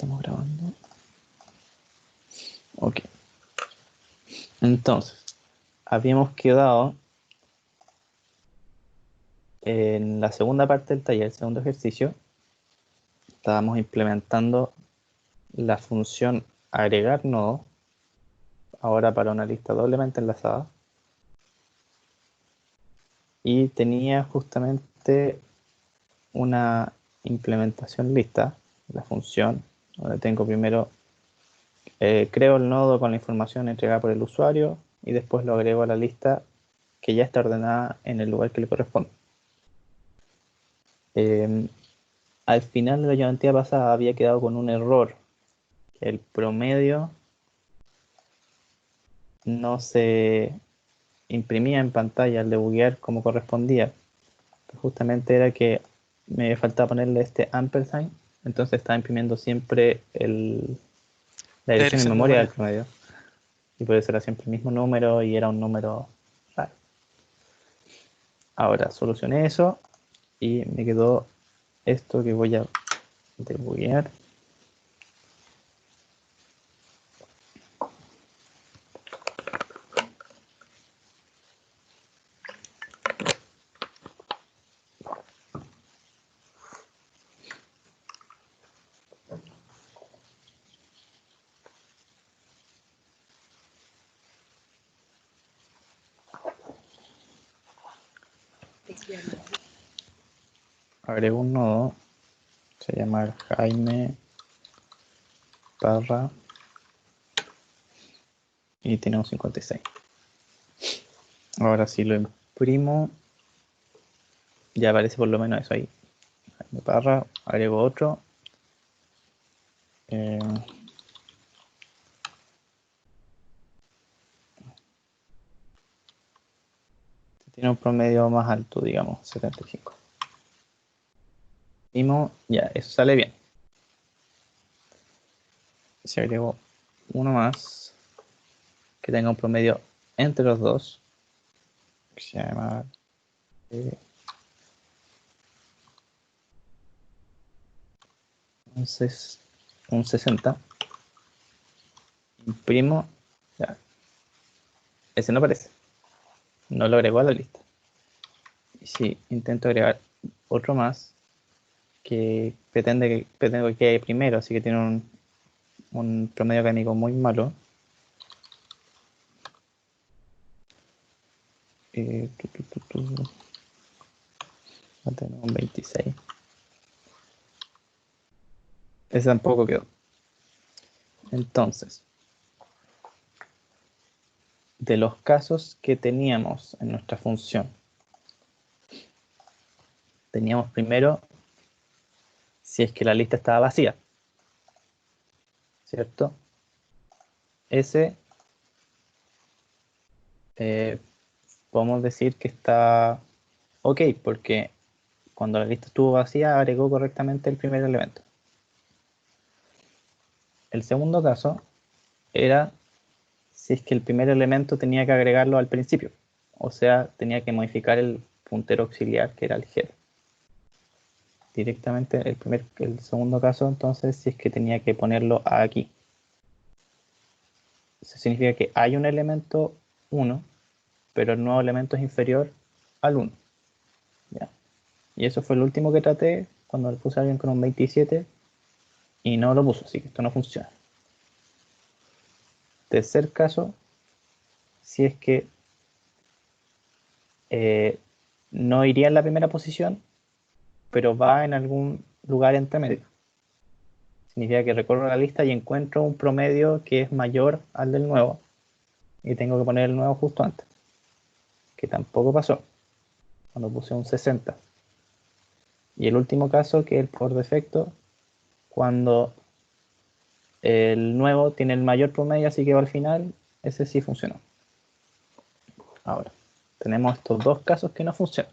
estamos grabando. Ok. Entonces, habíamos quedado en la segunda parte del taller, el segundo ejercicio. Estábamos implementando la función agregar nodo, ahora para una lista doblemente enlazada. Y tenía justamente una implementación lista, la función, donde tengo primero, creo el nodo con la información entregada por el usuario y después lo agrego a la lista que ya está ordenada en el lugar que le corresponde. Al final de la ayudantía pasada había quedado con un error. El promedio no se imprimía en pantalla al debuguear como correspondía. Justamente era que me faltaba ponerle este ampersand, entonces estaba imprimiendo siempre la dirección en memoria del promedio. Y por eso era siempre el mismo número y era un número raro. Ahora solucioné eso y me quedó esto que voy a debuguear. Agrego un nodo, se llama Jaime Parra y tiene un 56. Ahora si lo imprimo, ya aparece por lo menos eso ahí. Jaime Parra, agrego otro. Tiene un promedio más alto, digamos, 75. Ya, eso sale bien. Si agrego uno más, que tenga un promedio entre los dos, que se llama un 60. Imprimo, ya. Ese no aparece. No lo agrego a la lista. Y si intento agregar otro más, que pretendo que quede primero, así que tiene un promedio académico muy malo. Va a tener un 26. Ese tampoco quedó. Entonces, de los casos que teníamos en nuestra función, teníamos primero si es que la lista estaba vacía, ¿cierto? Ese podemos decir que está ok, porque cuando la lista estuvo vacía agregó correctamente el primer elemento. El segundo caso era si es que el primer elemento tenía que agregarlo al principio, o sea, tenía que modificar el puntero auxiliar que era el header. Directamente el segundo caso, entonces, si es que tenía que ponerlo aquí. Eso significa que hay un elemento 1, pero el nuevo elemento es inferior al 1. ¿Ya? Y eso fue el último que traté cuando le puse a alguien con un 27 y no lo puso, así que esto no funciona. Tercer caso, si es que no iría en la primera posición, pero va en algún lugar entre medio. Significa que recorro la lista y encuentro un promedio que es mayor al del nuevo y tengo que poner el nuevo justo antes, que tampoco pasó cuando puse un 60. Y el último caso, que es por defecto, cuando el nuevo tiene el mayor promedio, así que va al final, ese sí funcionó. Ahora, tenemos estos dos casos que no funcionan.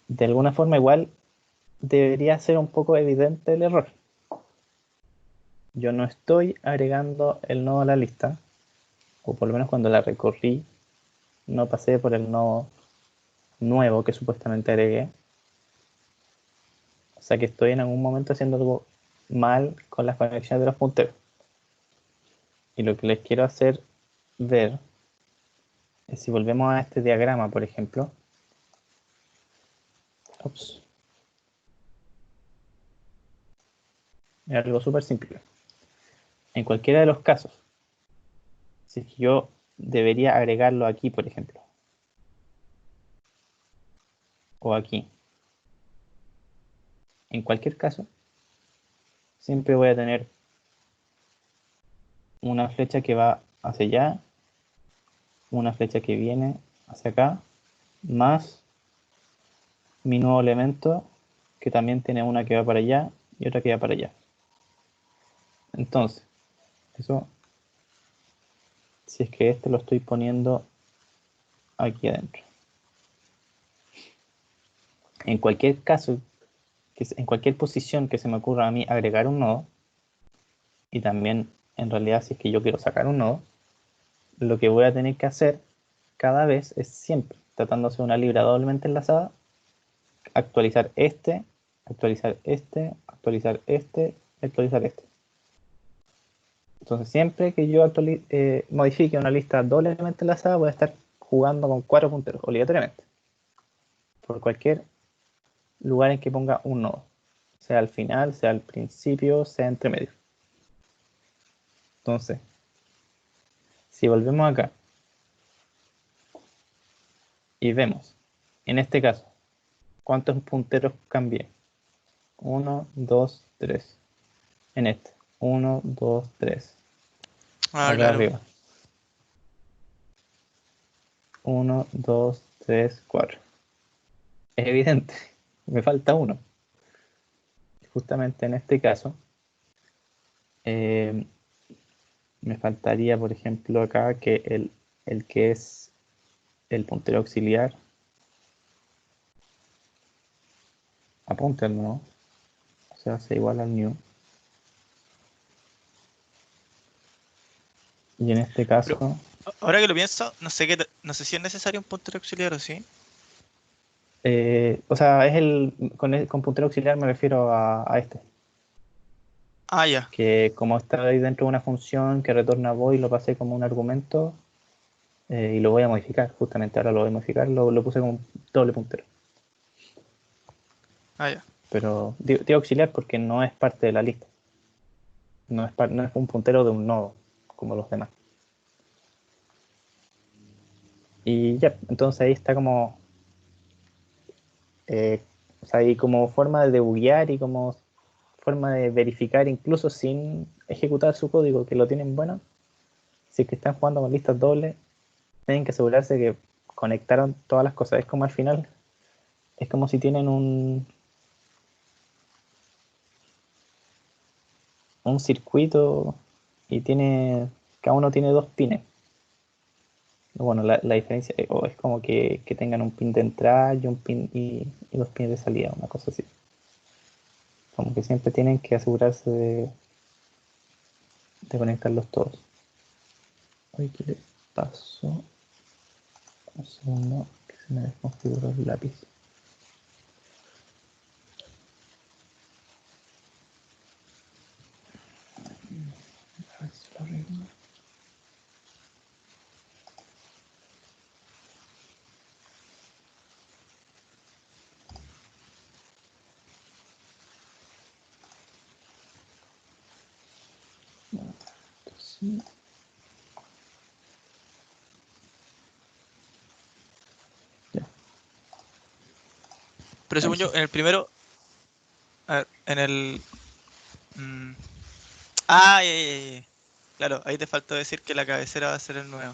De alguna forma igual debería ser un poco evidente el error. Yo no estoy agregando el nodo a la lista, o por lo menos cuando la recorrí, no pasé por el nodo nuevo que supuestamente agregué, sea que estoy en algún momento haciendo algo mal con las conexiones de los punteros. Y lo que les quiero hacer ver es si volvemos a este diagrama, por ejemplo. Ups. Es algo súper simple. En cualquiera de los casos, si es que yo debería agregarlo aquí, por ejemplo, o aquí, en cualquier caso, siempre voy a tener una flecha que va hacia allá, una flecha que viene hacia acá, más mi nuevo elemento, que también tiene una que va para allá y otra que va para allá. Entonces, eso, si es que este lo estoy poniendo aquí adentro. En cualquier caso, en cualquier posición que se me ocurra a mí agregar un nodo, y también en realidad si es que yo quiero sacar un nodo, lo que voy a tener que hacer cada vez es siempre, tratándose de una libra doblemente enlazada, actualizar este, actualizar este, actualizar este, actualizar este. Entonces siempre que yo modifique una lista doblemente enlazada, voy a estar jugando con 4 punteros, obligatoriamente. Por cualquier lugar en que ponga un nodo. Sea al final, sea al principio, sea entre medio. Entonces, si volvemos acá y vemos, en este caso, ¿cuántos punteros cambié? 1, 2, 3. En este, 1, 2, 3. Ah, Acá claro. arriba, 1, 2, 3, 4. Es evidente, me falta uno. Justamente en este caso, me faltaría, por ejemplo, acá que el que es el puntero auxiliar, apúntenlo, ¿no? O sea, hace igual al new. Y en este Pero caso, ahora que lo pienso, no sé si es necesario un puntero auxiliar o sí. o sea, con puntero auxiliar me refiero a este, Ah, ya. que como está ahí dentro de una función que retorna void, lo pasé como un argumento y lo voy a modificar, justamente ahora lo voy a modificar, lo puse como un doble puntero. Ah, ya. Pero digo auxiliar porque no es parte de la lista, no es un puntero de un nodo, como los demás. Y ya, entonces ahí está como, o sea, ahí como forma de debuguear y como forma de verificar incluso sin ejecutar su código, que lo tienen bueno. Si es que están jugando con listas dobles, tienen que asegurarse que conectaron todas las cosas. Es como al final, es como si tienen un circuito y cada uno tiene 2 pines. Bueno, la diferencia es como que tengan un pin de entrada y un pin y 2 pines de salida, una cosa así. Como que siempre tienen que asegurarse de conectarlos todos. Oye, ¿qué le pasó? Un segundo, que se me desconfiguró el lápiz. A ver si lo arreglo. Sí. Ya, Pero ahí según sí. yo, en el primero, a ver, en el... mm, ah, ya, ya, ya, ya. Claro, ahí te faltó decir que la cabecera va a ser el nuevo.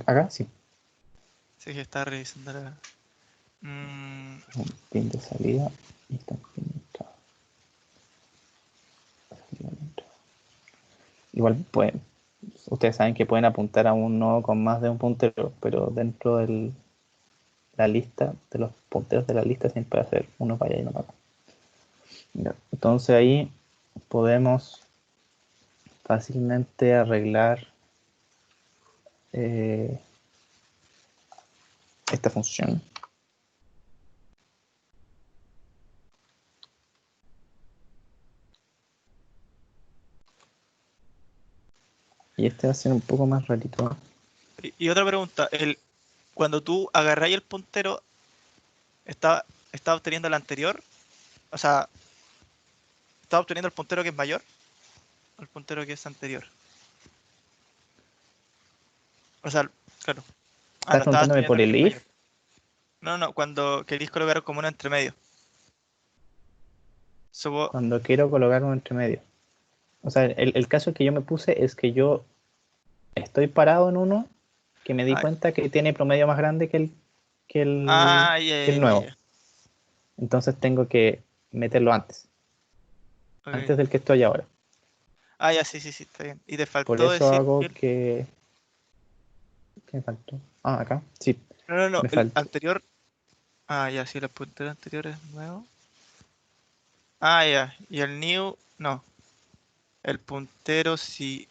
Acá sí. Sí, que estaba revisando la... Mm, Un pin de salida y está un pin de entrada. Salida de entrada. Igual pueden, ustedes saben que pueden apuntar a un nodo con más de un puntero, pero dentro de la lista, de los punteros de la lista, siempre va a ser uno para allá y uno para acá. Ya, entonces ahí podemos fácilmente arreglar eh, esta función. Y este va a ser un poco más rarito. Y otra pregunta, cuando tú agarráis el puntero, ¿está obteniendo el anterior? O sea, ¿está obteniendo el puntero que es mayor o el puntero que es anterior? O sea, claro. Ah, ¿Estás no, estaba preguntándome obteniendo por el que el es mayor. if? No, no, cuando queréis colocar como uno entre medio. Supo- Cuando quiero colocar un entre medio. O sea, el caso que yo me puse es que yo estoy parado en uno que me di ah, cuenta que tiene promedio más grande que el, ya, que el ya, ya, nuevo. ya. Entonces tengo que meterlo antes Ok. del que estoy ahora. Ah, ya, sí, sí, sí, está bien. Y te Por faltó eso decir que hago que... ¿Qué me faltó? Ah, acá. Sí, no, no, no, me el faltó. anterior. Ah, ya, sí, el puntero anterior es nuevo. Ah, ya. Y el new, no. El puntero sí.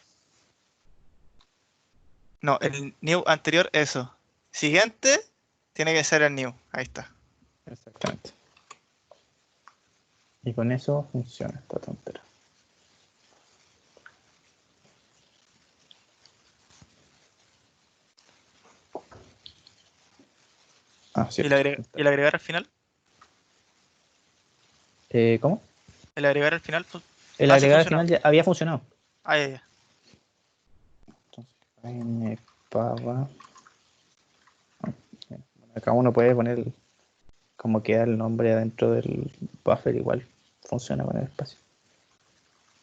No, el new anterior, eso. Siguiente, tiene que ser el new. Ahí está. Exactamente. Y con eso funciona esta tontera. Ah, ¿Y cierto. el agregar al final? ¿Cómo? El agregar al final. El Ah, sí agregar al funcionó. final ya había funcionado. Ah, ya, ya. Entonces, n barra. Bueno, acá uno puede poner como queda el nombre adentro del buffer, igual funciona con el espacio.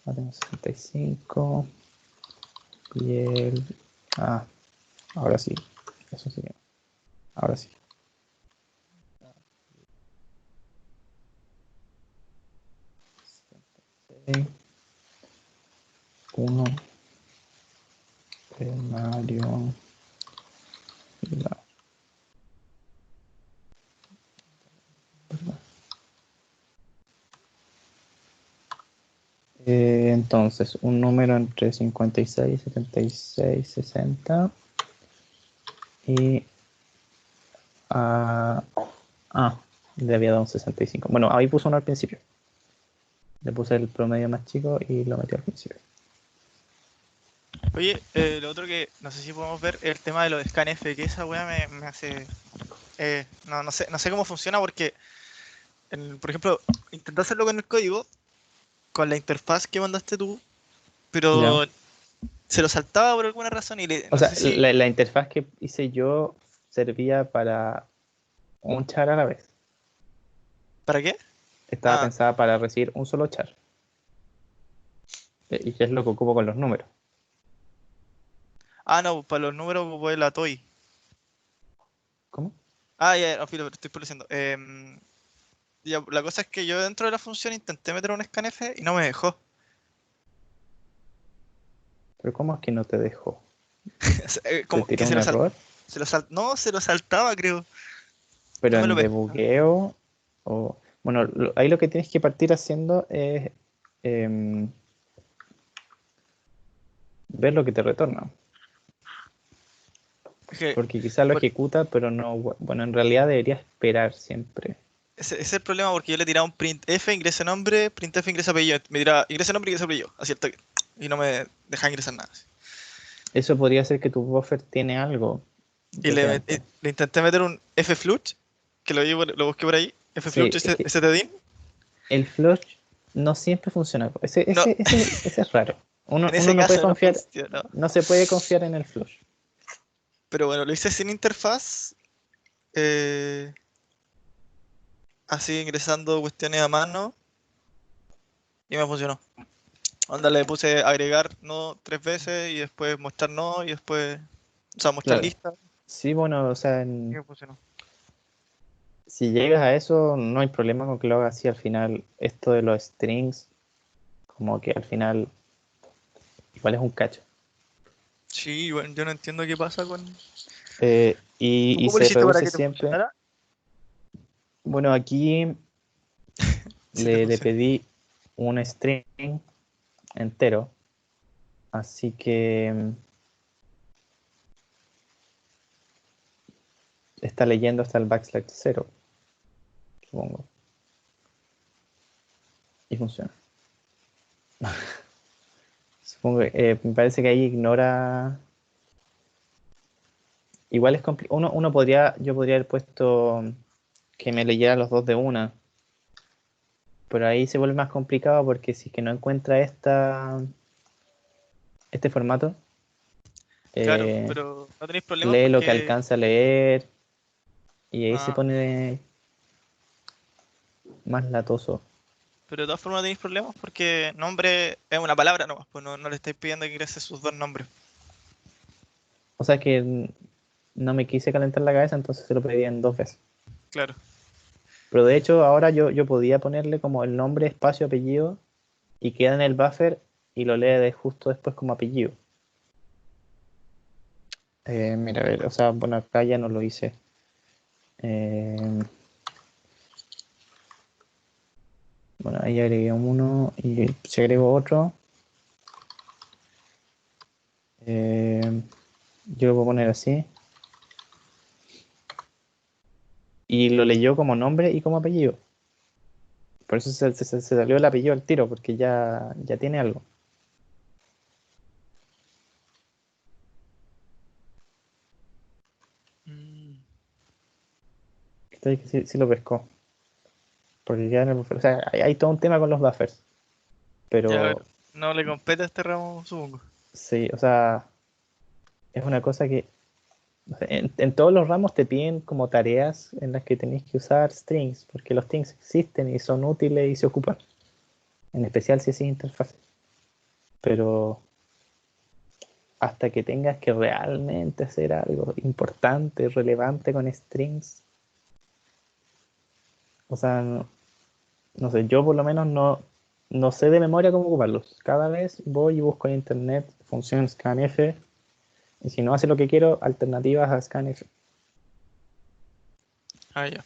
Ahora tengo 65. Piel. Ah, ahora sí. Eso sí. Ahora sí. 1. Primario. La- entonces, un número entre 56, 76, 60 y... ah, le había dado un 65. Bueno, ahí puso uno al principio. Le puse el promedio más chico y lo metí al principio. Oye, lo otro que no sé si podemos ver es el tema de lo de scanf, que esa weá me hace. No, no sé cómo funciona porque, por ejemplo, intenté hacerlo con el código, con la interfaz que mandaste tú, Ya. pero se lo saltaba por alguna razón y O no sea, sé si. la interfaz que hice yo servía para un char a la vez. ¿Para qué? Estaba Ah, pensada para recibir un solo char. Y que es lo que ocupo con los números. no, para los números pues la TOI. ¿Cómo? Ah, ya, no, filo, estoy produciendo. Ya, la cosa es que yo dentro de la función intenté meter un scanf y no me dejó. Pero ¿cómo es que no te dejó? O sea, ¿Te como que tiró un error? no, se lo saltaba, creo. Pero No me lo en pescaba. debugueo o... Bueno, ahí lo que tienes que partir haciendo es em, ver lo que te retorna. Es que, Porque quizás lo por- ejecuta, pero no... Bueno, en realidad debería esperar siempre. ese es el problema porque yo le tiraba un printf, ingresa nombre, printf, ingresa apellido. Me tiraba ingresa nombre, ingresa apellido. Así el toque. Y no me dejaba ingresar nada. Así. Eso podría ser que tu buffer tiene algo Y diferente. le intenté meter un flush, que lo busqué por ahí. Flush Sí, es que stdin. el flush no siempre funciona. No, Ese es raro. en Uno ese no puede caso no confiar, funcionó. no se puede confiar en el flush. Pero bueno, lo hice sin interfaz. eh, Así ingresando cuestiones a mano. Y me funcionó. Onda, le puse agregar no 3 veces y después mostrar no y después, o sea, mostrar Claro. lista Sí, bueno, o sea, y me funcionó. si llegas a eso, no hay problema con que lo hagas así al final. Esto de los strings, como que al final igual es un cacho. Sí, bueno, yo no entiendo qué pasa con. ¿Tú Y cómo le se hiciste para reduce que te siempre. funcionara? Bueno, aquí Si te le funciona. pedí un string entero, así que está leyendo hasta el backslash 0, supongo, y funciona. Me parece que ahí ignora. Igual es complicado. Yo podría haber puesto que me leyera los dos de una. Pero ahí se vuelve más complicado porque si es que no encuentra este formato, Claro, eh, pero no tenéis problemas lee lo que porque. alcanza a leer y ahí se Ah, pone más latoso. pero de todas formas no tenéis problemas porque nombre es una palabra nomás, pues no le estáis pidiendo que ingrese sus dos nombres. O sea que no me quise calentar la cabeza, entonces se lo pedí en dos veces. Claro. Pero de hecho ahora yo podía ponerle como el nombre, espacio, apellido y queda en el buffer y lo lee justo después como apellido. Mira, a ver, o sea, bueno, acá ya no lo hice. Eh, bueno, ahí agregué uno y si agrego otro, eh, yo lo puedo poner así. Y lo leyó como nombre y como apellido. Por eso se salió el apellido al tiro, porque ya tiene algo. Mm, Estoy que sí lo pescó. Porque ya en el buffer. O sea, hay todo un tema con los buffers. ya, Pero bueno, no le compete a este ramo, supongo. sí, o sea, es una cosa que o sea, en todos los ramos te piden como tareas en las que tenéis que usar strings, porque los strings existen y son útiles y se ocupan. En especial si es interfaz. Pero hasta que tengas que realmente hacer algo importante, relevante con strings, o sea, no sé, yo por lo menos no sé de memoria cómo ocuparlos. Cada vez voy y busco en internet función scanf y si no hace lo que quiero, alternativas a scanf. Ah, ya.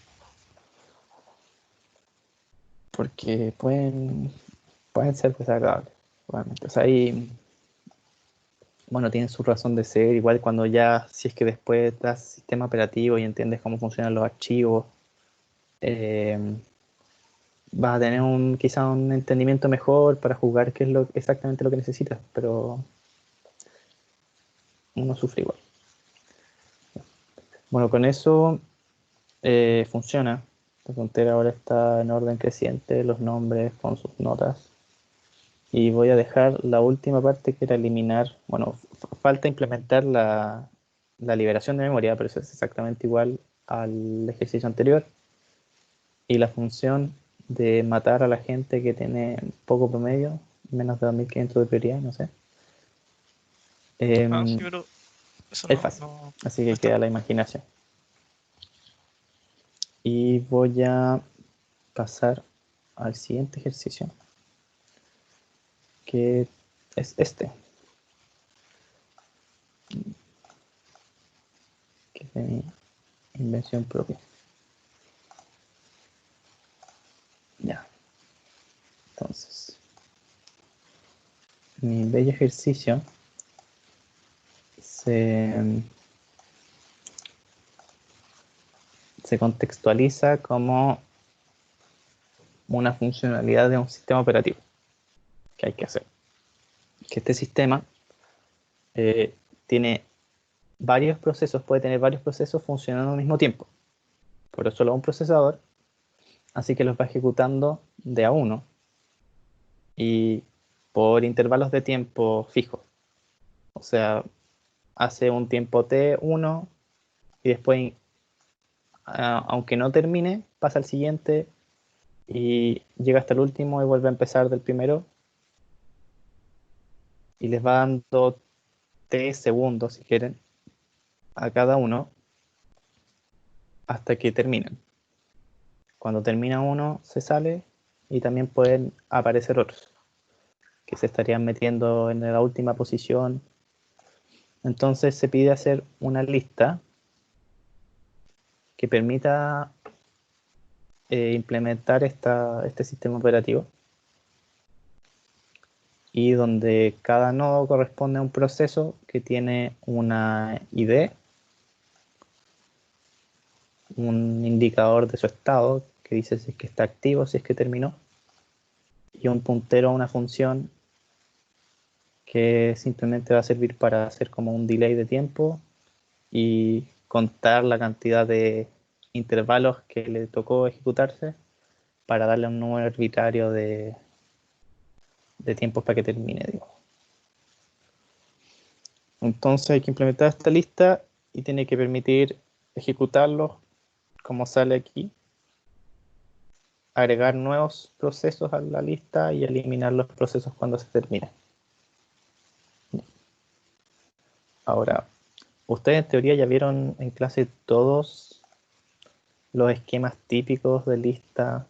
Porque pueden ser desagradables, realmente. O sea, ahí, bueno, tienen su razón de ser. Igual cuando ya, si es que después das sistema operativo y entiendes cómo funcionan los archivos, eh, vas a tener quizá un entendimiento mejor para jugar qué es exactamente lo que necesitas, pero uno sufre igual. Bueno, con eso funciona. La frontera ahora está en orden creciente, los nombres con sus notas. Y voy a dejar la última parte que era eliminar, bueno, falta implementar la liberación de memoria, pero eso es exactamente igual al ejercicio anterior. Y la función de matar a la gente que tiene poco promedio, menos de 2500 de prioridad, no sé. Ah, sí, Em, pero eso es no, fácil, no, así no que está. queda la imaginación. Y voy a pasar al siguiente ejercicio, que es este, que es de mi invención propia. Ya, entonces, mi bello ejercicio se, se contextualiza como una funcionalidad de un sistema operativo que hay que hacer. Que este sistema eh, tiene varios procesos, puede tener varios procesos funcionando al mismo tiempo. Por eso solo un procesador, así que los va ejecutando de a uno y por intervalos de tiempo fijos. O sea, hace un tiempo T1 y después, aunque no termine, pasa al siguiente y llega hasta el último y vuelve a empezar del primero y les va dando T segundos, si quieren, a cada uno hasta que terminan. Cuando termina uno, se sale y también pueden aparecer otros que se estarían metiendo en la última posición. Entonces se pide hacer una lista que permita implementar este sistema operativo y donde cada nodo corresponde a un proceso que tiene una ID, un indicador de su estado que dice si es que está activo, si es que terminó, y un puntero a una función que simplemente va a servir para hacer como un delay de tiempo y contar la cantidad de intervalos que le tocó ejecutarse para darle un número arbitrario de tiempos para que termine, digo. Entonces hay que implementar esta lista y tiene que permitir ejecutarlos como sale aquí, agregar nuevos procesos a la lista y eliminar los procesos cuando se termine. Ahora, ustedes en teoría ya vieron en clase todos los esquemas típicos de lista,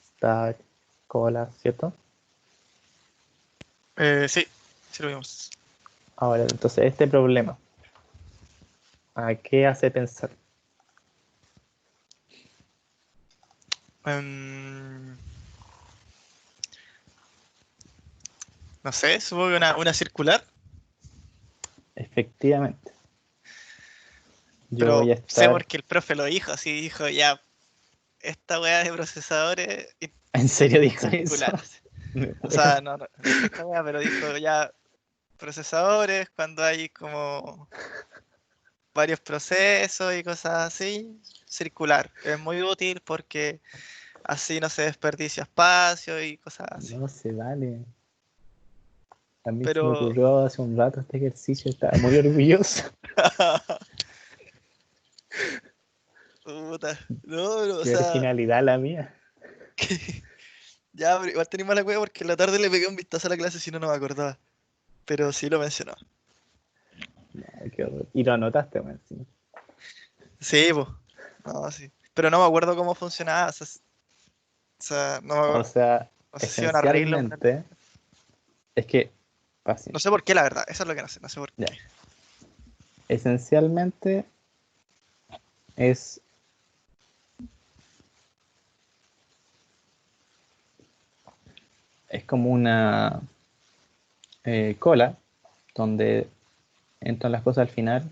stack, cola, ¿cierto? Sí, sí lo vimos. Ahora, entonces este problema, ¿a qué hace pensar? Em, no sé, supongo que una circular, Efectivamente, yo pero voy a sé estar... porque el profe lo dijo, así dijo, ya, esta weá de procesadores y ¿En serio dijo eso? circulares. Me O muero. sea, no dijo esta weá, pero dijo ya procesadores cuando hay como varios procesos y cosas así, circular. Es muy útil porque así no se desperdicia espacio y cosas así. No se vale. A mí se me Pero, ocurrió hace un rato este ejercicio, estaba muy orgulloso. puta, no, o Qué sea, originalidad la mía. ya, pero igual tenía mala cueva porque en la tarde le pegué un vistazo a la clase si no, no me acordaba. Pero sí lo mencionó. Ay, qué horror. Y lo anotaste, man. Sí. Sí, pues. No, sí. Pero no me acuerdo cómo funcionaba. O sea, O sea, no sé si era un arreglo. esencialmente, es que, fácil. No sé por qué, la verdad. Eso es lo que no sé. No sé por Ya. qué. Esencialmente es como una cola donde entran las cosas al final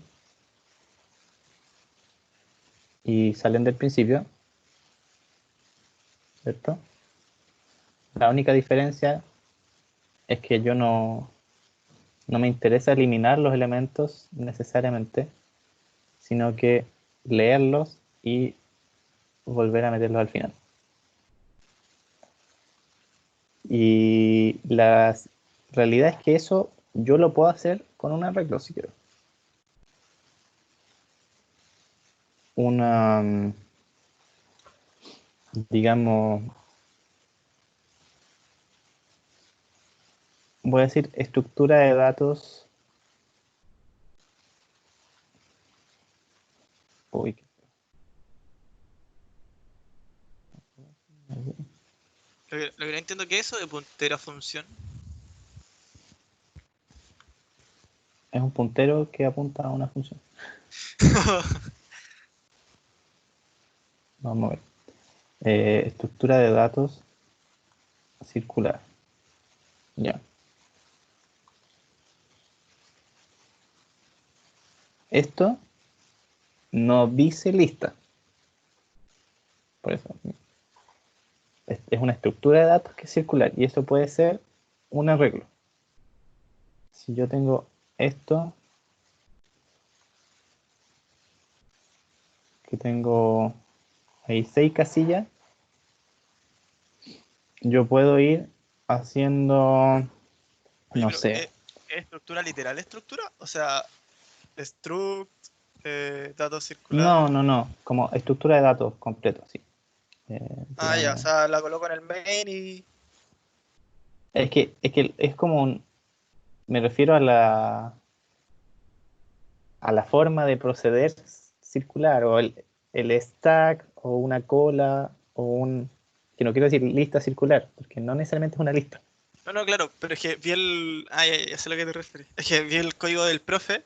y salen del principio, ¿cierto? La única diferencia es que yo no me interesa eliminar los elementos necesariamente, sino que leerlos y volver a meterlos al final. Y la realidad es que eso yo lo puedo hacer con un arreglo si quiero. Una, digamos, voy a decir estructura de datos. Uy, Lo que no entiendo que eso de puntero a función. es un puntero que apunta a una función. Vamos a ver. Estructura de datos circular. Ya. Esto no dice lista. Por eso. Es una estructura de datos que es circular. Y eso puede ser un arreglo. Si yo tengo esto, que tengo ahí 6 casillas, yo puedo ir haciendo, Oye, no pero sé, ¿es estructura literal estructura? O sea, struct, dato circular. no, como estructura de datos completo, sí. Ah, ya, o Digamos, sea, la coloco en el main y. es que es como me refiero a la forma de proceder circular, o el stack, o una cola, que no quiero decir lista circular, porque no necesariamente es una lista. No, no, claro, pero es que vi el. Ah, ya sé a lo que te refieres. Es que vi el código del profe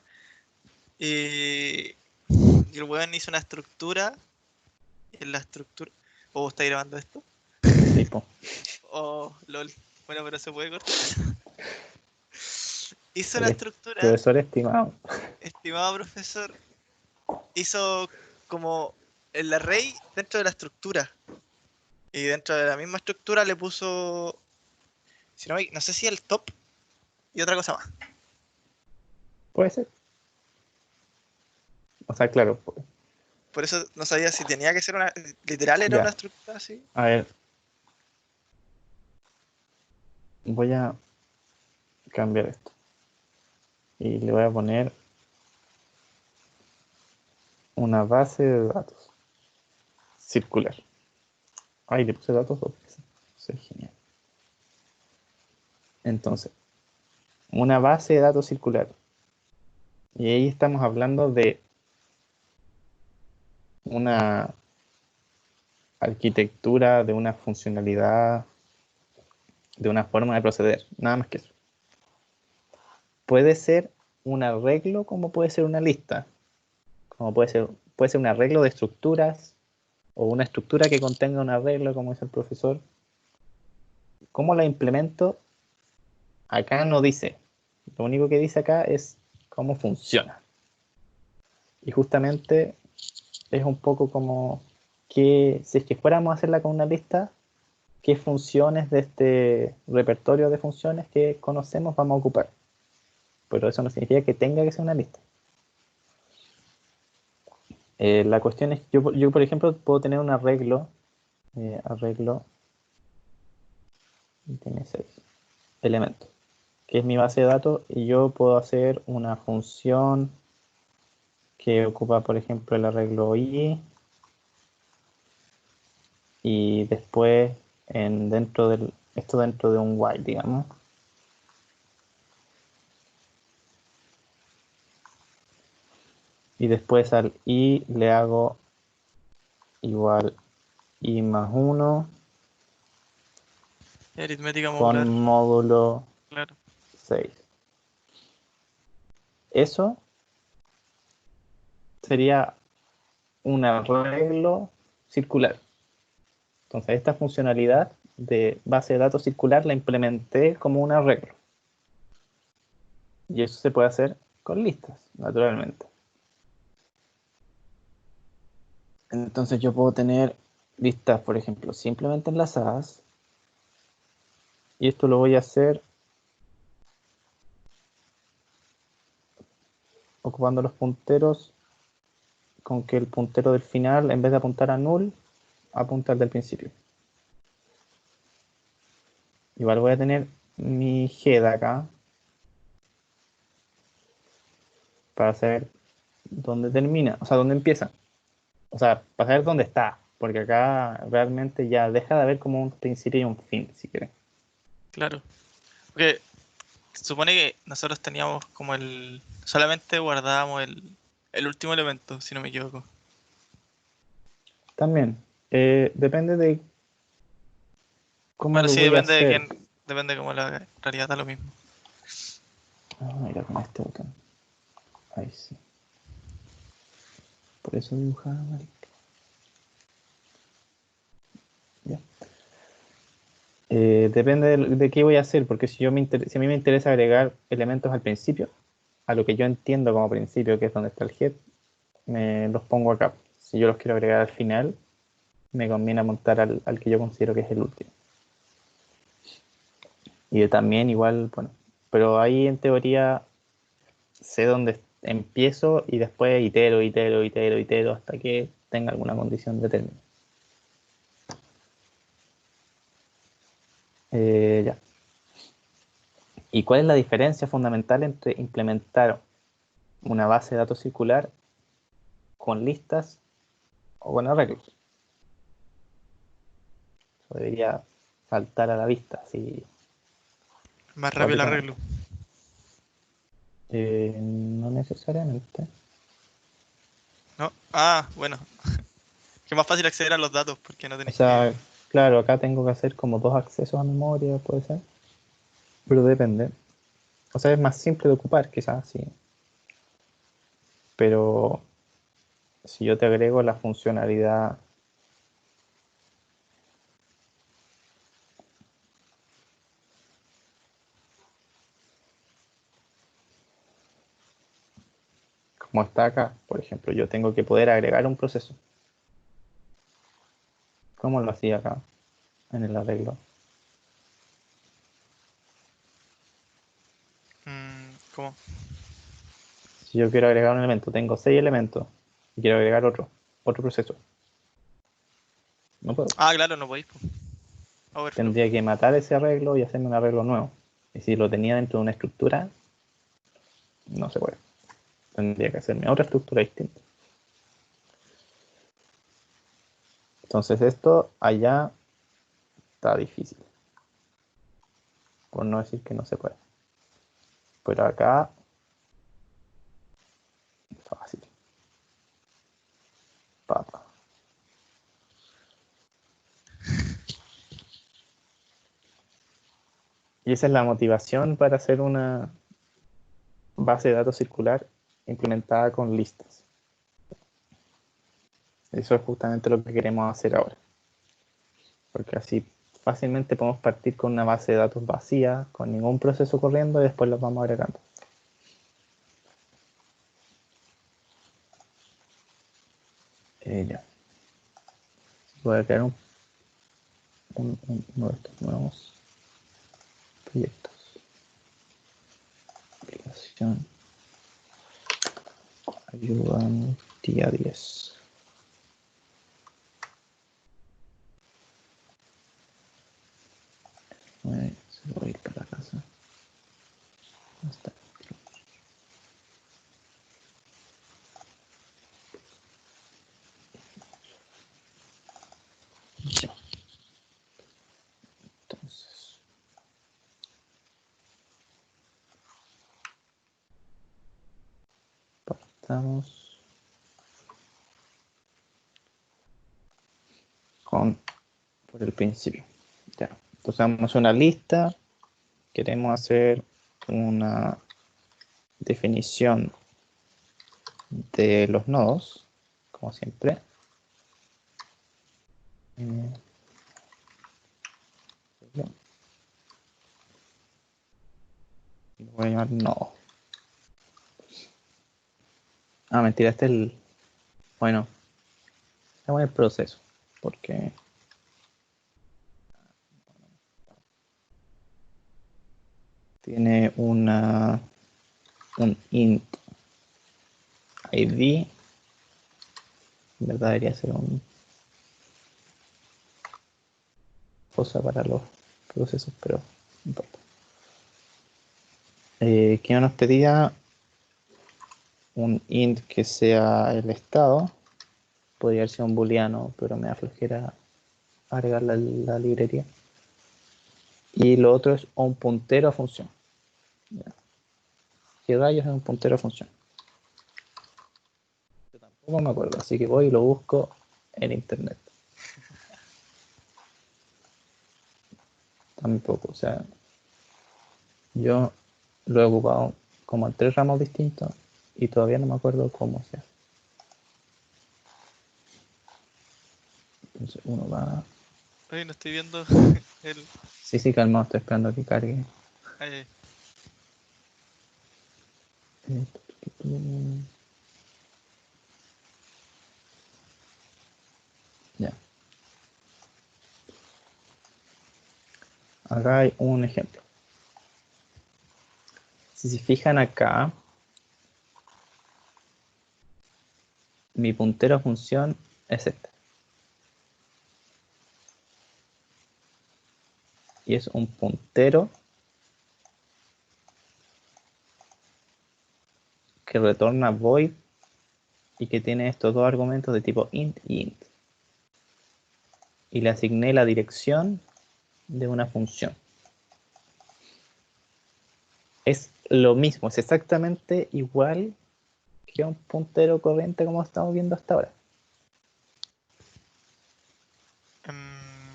y el weón hizo una estructura. Y en la estructura. ¿O está grabando esto? Sí, po. Oh, lol. Bueno, pero se puede cortar. Hizo una Eres estructura, profesor estimado. estimado profesor, hizo como el array dentro de la estructura. Y dentro de la misma estructura le puso. Si no, no sé si el top. y otra cosa más. Puede ser. O sea, claro, Por eso no sabía si tenía que ser una. Literal era una ya. estructura así. A ver, voy a cambiar esto. Y le voy a poner una base de datos circular. Ay, le puse datos dos veces. Eso es genial. Entonces, una base de datos circular. Y ahí estamos hablando de una arquitectura, de una funcionalidad, de una forma de proceder. Nada más que eso. Puede ser un arreglo como puede ser una lista. Como puede ser un arreglo de estructuras o una estructura que contenga un arreglo, como dice el profesor. ¿Cómo la implemento? Acá no dice. Lo único que dice acá es cómo funciona. Y justamente es un poco como que si es que fuéramos a hacerla con una lista, qué funciones de este repertorio de funciones que conocemos vamos a ocupar. Pero eso no significa que tenga que ser una lista. La cuestión es que yo, por ejemplo, puedo tener un arreglo, arreglo, tiene 6 elementos, que es mi base de datos, y yo puedo hacer una función que ocupa, por ejemplo, el arreglo i, y después esto dentro de un while, digamos. Y después al i le hago igual i más 1 Aritmética con modular, módulo claro. 6. Eso sería un arreglo circular. Entonces esta funcionalidad de base de datos circular la implementé como un arreglo. Y eso se puede hacer con listas, naturalmente. Entonces yo puedo tener listas, por ejemplo, simplemente enlazadas. Y esto lo voy a hacer ocupando los punteros, con que el puntero del final, en vez de apuntar a null, apunta al del principio. Igual voy a tener mi head acá para saber dónde termina, o sea, dónde empieza. O sea, para saber dónde está, porque acá realmente ya deja de haber como un principio y un fin, si quieres. Claro. Porque se supone que nosotros teníamos como el. Solamente guardábamos el último elemento, si no me equivoco. También, depende de cómo Bueno, lo sí, voy a depende de hacer. quién. Depende de cómo la en realidad da lo mismo. Mira, con este botón. Ahí sí. Por eso dibujaba mal. Ya. Depende de qué voy a hacer, porque si a mí me interesa agregar elementos al principio, a lo que yo entiendo como principio, que es donde está el head, me los pongo acá. Si yo los quiero agregar al final, me conviene montar al que yo considero que es el último. Y también igual, bueno, pero ahí en teoría sé dónde empiezo y después itero hasta que tenga alguna condición determinada. Ya. ¿Y cuál es la diferencia fundamental entre implementar una base de datos circular con listas o con arreglos? Eso debería saltar a la vista, así Más rápido el rápidamente. arreglo. No necesariamente. ¿No? Ah, bueno. Que es más fácil acceder a los datos porque no O tenés que. sea, claro, acá tengo que hacer como 2 accesos a memoria, puede ser, pero depende. O sea, es más simple de ocupar, quizás, sí. Pero si yo te agrego la funcionalidad, como está acá, por ejemplo, yo tengo que poder agregar un proceso. ¿Cómo lo hacía acá en el arreglo? ¿Cómo? Si yo quiero agregar un elemento, tengo 6 elementos y quiero agregar otro proceso. No puedo. Ah, claro, no podéis, po. Overflow. Tendría que matar ese arreglo y hacerme un arreglo nuevo. Y si lo tenía dentro de una estructura, no se puede. Tendría que hacerme otra estructura distinta. Entonces esto allá está difícil. Por no decir que no se puede. Pero acá fácil. Papa. Y esa es la motivación para hacer una base de datos circular implementada con listas. Eso es justamente lo que queremos hacer ahora. Porque así fácilmente podemos partir con una base de datos vacía, con ningún proceso corriendo y después los vamos agregando. Ya. Voy a crear uno de estos nuevos proyectos. Aplicación. Ayudan día 10. Se lo voy a ir para la casa. Hasta ya. Entonces, partamos por el principio. Ya. Entonces vamos a hacer una lista. Queremos hacer una definición de los nodos, como siempre. Lo voy a llamar nodo. Ah, mentira, este es el... Bueno, estamos en el proceso, porque tiene un int id. En verdad debería ser un cosa para los procesos, pero no importa. Que nos pedía un int que sea el estado. Podría ser un booleano, pero me da flojera agregar la librería. Y lo otro es un puntero a función. ¿Ya? ¿Qué rayos es un puntero a función? Yo tampoco me acuerdo, así que voy y lo busco en internet. Tampoco, o sea, yo lo he ocupado como en 3 ramos distintos y todavía no me acuerdo cómo se hace. Entonces uno va... Oye, no estoy viendo el... Sí, calmado, estoy esperando a que cargue. Ay, Ya. Acá hay un ejemplo. Si se fijan acá, mi puntero a función es este. Y es un puntero que retorna void y que tiene estos dos argumentos de tipo int y int. Y le asigné la dirección de una función. Es lo mismo, es exactamente igual que un puntero corriente como estamos viendo hasta ahora.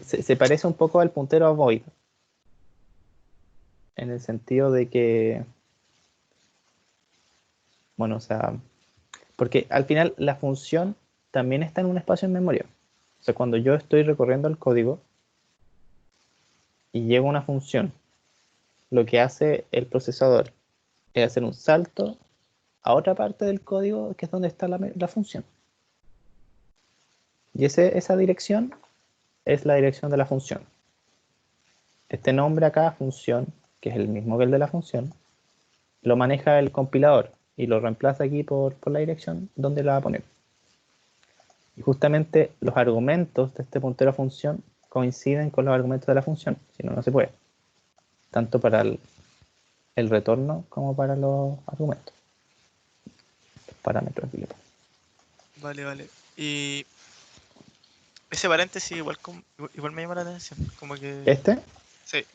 Se parece un poco al puntero a void, en el sentido de que, bueno, o sea, porque al final la función también está en un espacio en memoria. O sea, cuando yo estoy recorriendo el código y llego a una función, lo que hace el procesador es hacer un salto a otra parte del código que es donde está la función. Y esa dirección es la dirección de la función. Este nombre acá, función, que es el mismo que el de la función, lo maneja el compilador y lo reemplaza aquí por la dirección donde la va a poner. Y justamente los argumentos de este puntero a función coinciden con los argumentos de la función, si no, no se puede. Tanto para el retorno como para los argumentos. Los parámetros. Vale, vale. Y ese paréntesis igual me llama la atención. Como que. ¿Este? Sí.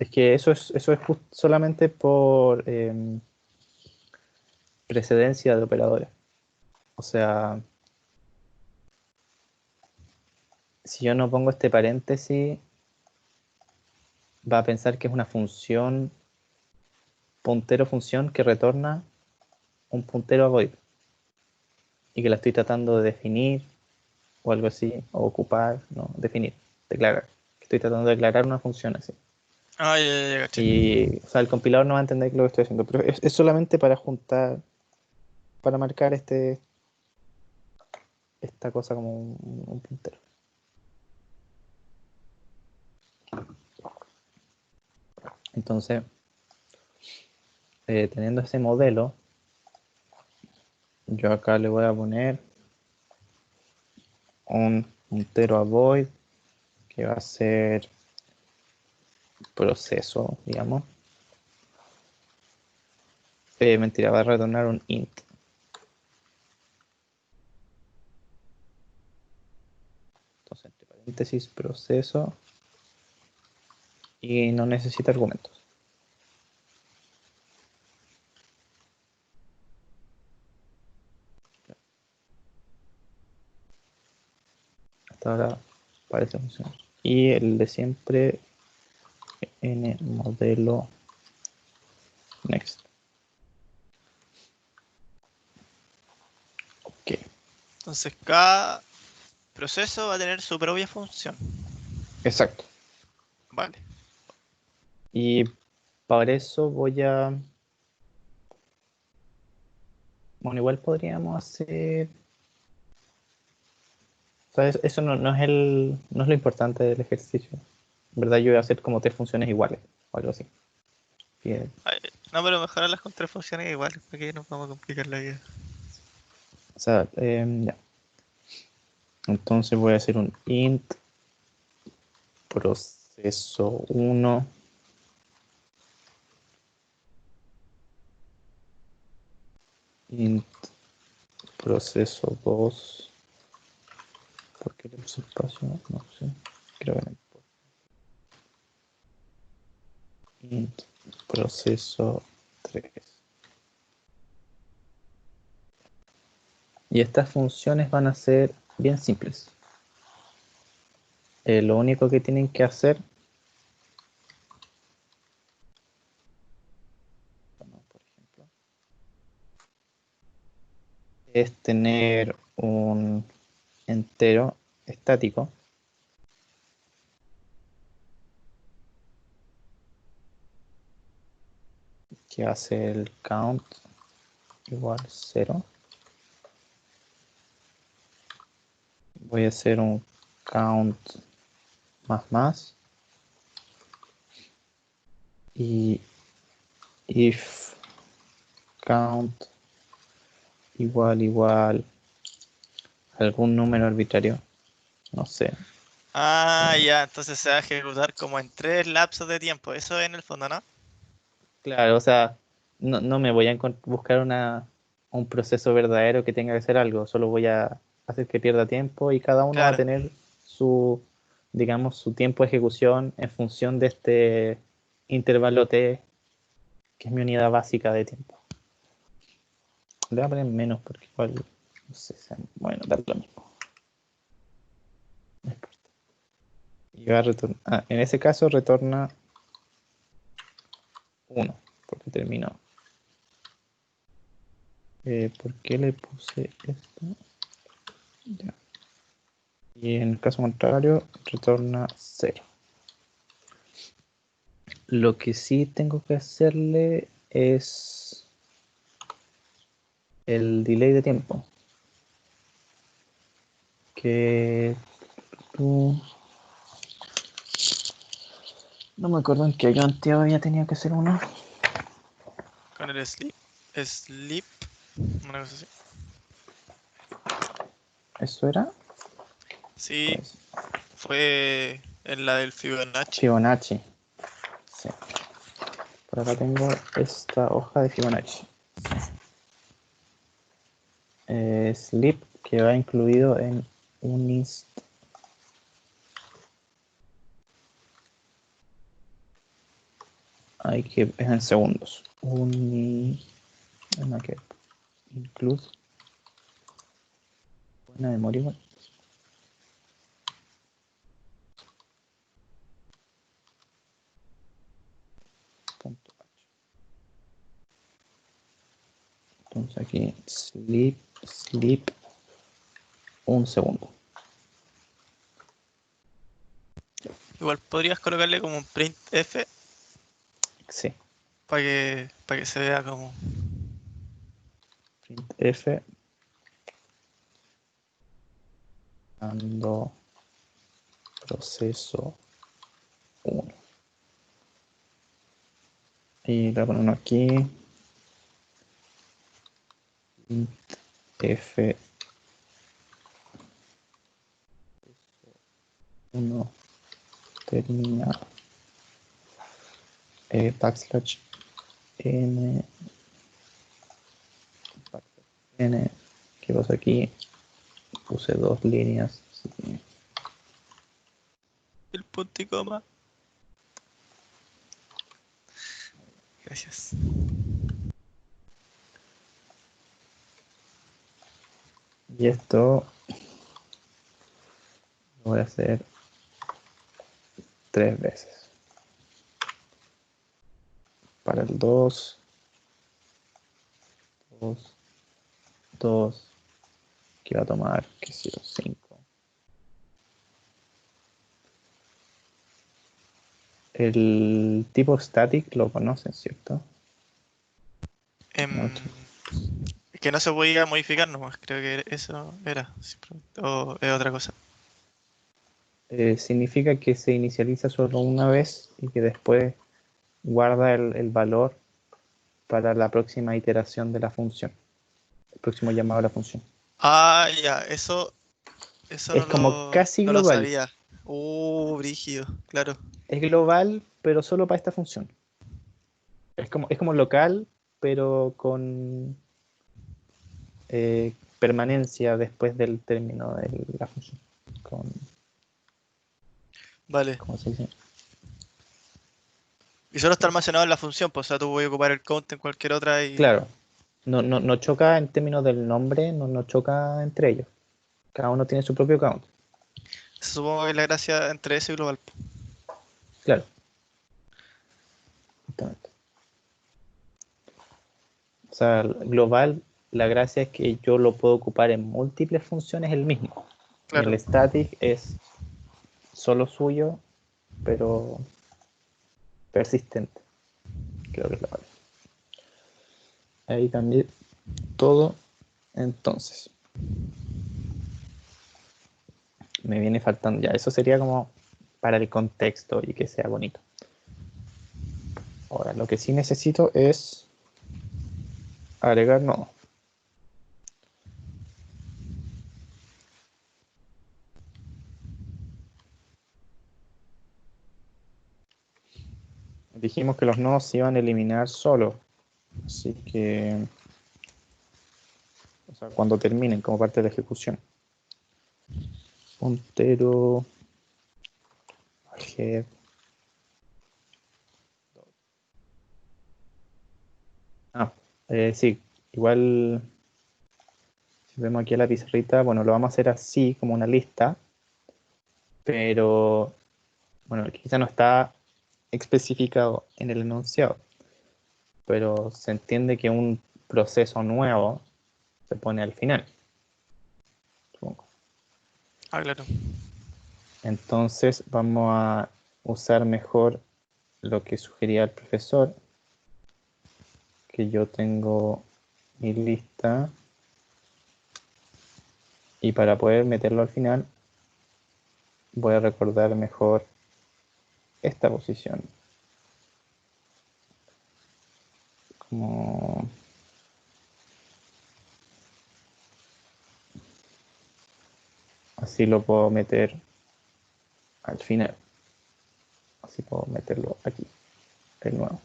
Es que eso es solamente por precedencia de operadores. O sea, si yo no pongo este paréntesis, va a pensar que es una función, puntero función que retorna un puntero a void y que la estoy tratando de definir o algo así, o ocupar, no, definir, declarar. Que estoy tratando de declarar una función así. Ah, ya, caché. Y, o sea, el compilador no va a entender lo que estoy haciendo, pero es solamente para juntar, para marcar esta cosa como un puntero. Entonces, teniendo ese modelo, yo acá le voy a poner un puntero a void que va a ser proceso, digamos. Mentira, va a retornar un int. Entonces, entre paréntesis, proceso y no necesita argumentos. Hasta ahora parece funcionar. Y el de siempre en modelo next. Ok, Entonces, cada proceso va a tener su propia función. exacto. Vale. Y para eso voy a... Bueno, igual podríamos hacer... O sea, eso no es lo importante del ejercicio. En verdad yo voy a hacer como tres funciones iguales o algo así. Que, Ay, no, pero mejorarlas con tres funciones iguales, porque nos vamos a complicar la vida. o sea, ya. Entonces voy a hacer un int proceso 1 int proceso 2. ¿Por qué le puse espacio? No sé. Creo que no importa. Int proceso 3. Y estas funciones van a ser bien simples. Lo único que tienen que hacer, bueno, por ejemplo, es tener un entero estático que hace el count igual 0. Voy a hacer un count más y if count igual algún número arbitrario, no sé. Ah, ya, entonces se va a ejecutar como en tres lapsos de tiempo. Eso en el fondo, ¿no? Claro, o sea, no me voy a buscar un proceso verdadero que tenga que hacer algo, solo voy a hacer que pierda tiempo y cada uno va a Claro. tener su, digamos, su tiempo de ejecución en función de este intervalo t, que es mi unidad básica de tiempo. Le voy a poner menos porque igual, no sé, bueno, dar lo mismo. No importa. Y va a retornar, en ese caso retorna 1, porque terminó. ¿Por qué le puse esto? Ya. Y en el caso contrario, retorna 0. Lo que sí tengo que hacerle es el delay de tiempo. Que no me acuerdo en qué cantidad había tenido que ser uno. con el sleep, una cosa así. ¿Eso era? Sí, Pues, fue en la del Fibonacci. Fibonacci. Sí. Por acá tengo esta hoja de Fibonacci. Sleep que va incluido en Unist. Hay que es en segundos. No, que include. Buena memoria igual. Punto H. Entonces aquí sleep un segundo. Igual podrías colocarle como un printf Sí. para que se vea como. Printf dando proceso 1. Y le voy a poner uno aquí. F 1 termina backslash n n. ¿Qué pasa aquí? Puse 2 líneas. Sí. El punto y coma. Gracias. Y esto lo voy a hacer 3 veces. Para el 2, 2, 2, que va a tomar, qué sé yo, 5. El tipo static lo conocen, ¿cierto? No, Que no se podía modificar nomás, creo que eso era. Simplemente. O es otra cosa. significa que se inicializa solo una vez y que después guarda el valor para la próxima iteración de la función, el próximo llamado a la función. Ah, ya, eso Es como casi no lo global. sabía. Brígido, claro. Es global, pero solo para esta función. Es como local, pero con permanencia después del término de la función. Vale. ¿Cómo se dice? Y solo está almacenado en la función, pues, o sea, tú puedes ocupar el count en cualquier otra y. Claro, no choca en términos del nombre, no choca entre ellos. Cada uno tiene su propio count. Supongo que es la gracia entre ese y global. Claro, justamente. O sea, global, la gracia es que yo lo puedo ocupar en múltiples funciones el mismo. Y el Claro. static es solo suyo, pero persistente. Creo que es la palabra. Ahí cambié todo. Entonces, me viene faltando ya. Eso sería como para el contexto y que sea bonito. Ahora, lo que sí necesito es agregar nodo. Dijimos que los nodos se iban a eliminar solos. Así que, o sea, cuando terminen como parte de la ejecución. Puntero head. Sí, igual si vemos aquí a la pizarrita, bueno, lo vamos a hacer así, como una lista, pero, bueno, quizá no está especificado en el enunciado, pero se entiende que un proceso nuevo se pone al final, supongo. Ah, claro. Entonces vamos a usar mejor lo que sugería el profesor, que yo tengo mi lista, y para poder meterlo al final voy a recordar mejor esta posición. como así lo puedo meter al final. Así puedo meterlo aquí, de nuevo.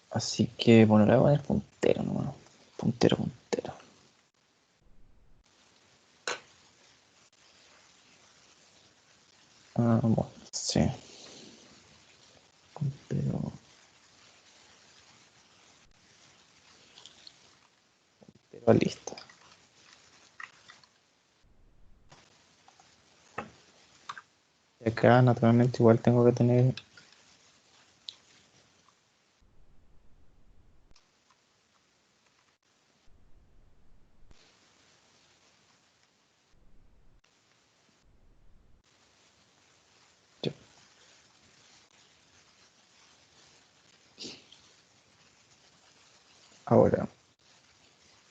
Así que, bueno, le voy a poner puntero nomás. Puntero. Bueno, sí. Puntero. Pero listo. Y acá, naturalmente, igual tengo que tener. Ya. Ahora,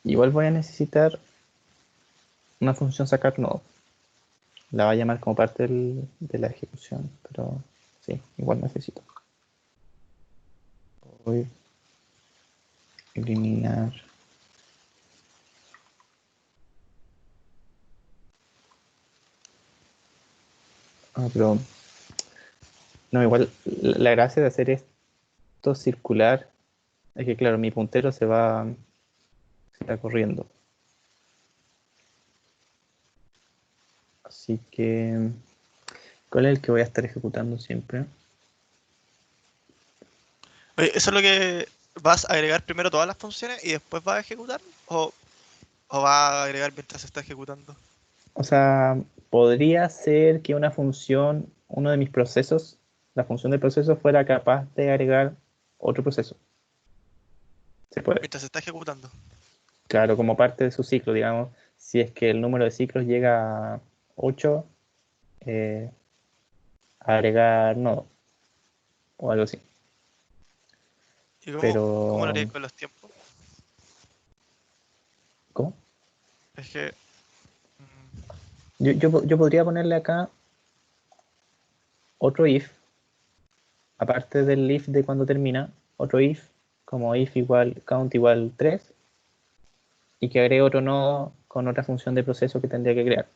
igual voy a necesitar una función sacar nodo. La va a llamar como parte de la ejecución, pero sí, igual necesito. Voy a eliminar. Pero no, igual la gracia de hacer esto circular es que, claro, mi puntero se está corriendo. Así que, ¿cuál es el que voy a estar ejecutando siempre? Oye, ¿eso es lo que vas a agregar primero todas las funciones y después vas a ejecutar? ¿O vas a agregar mientras se está ejecutando? O sea, podría ser que una función, uno de mis procesos, la función del proceso fuera capaz de agregar otro proceso. Se puede. Mientras se está ejecutando. Claro, como parte de su ciclo, digamos, si es que el número de ciclos llega a 8, eh, agregar nodo o algo así. ¿Y cómo lo Pero, harías con los tiempos? ¿cómo? Es que. Yo podría ponerle acá otro if, aparte del if de cuando termina, otro if, como if igual, count igual 3, y que agregue otro nodo con otra función de proceso que tendría que crear.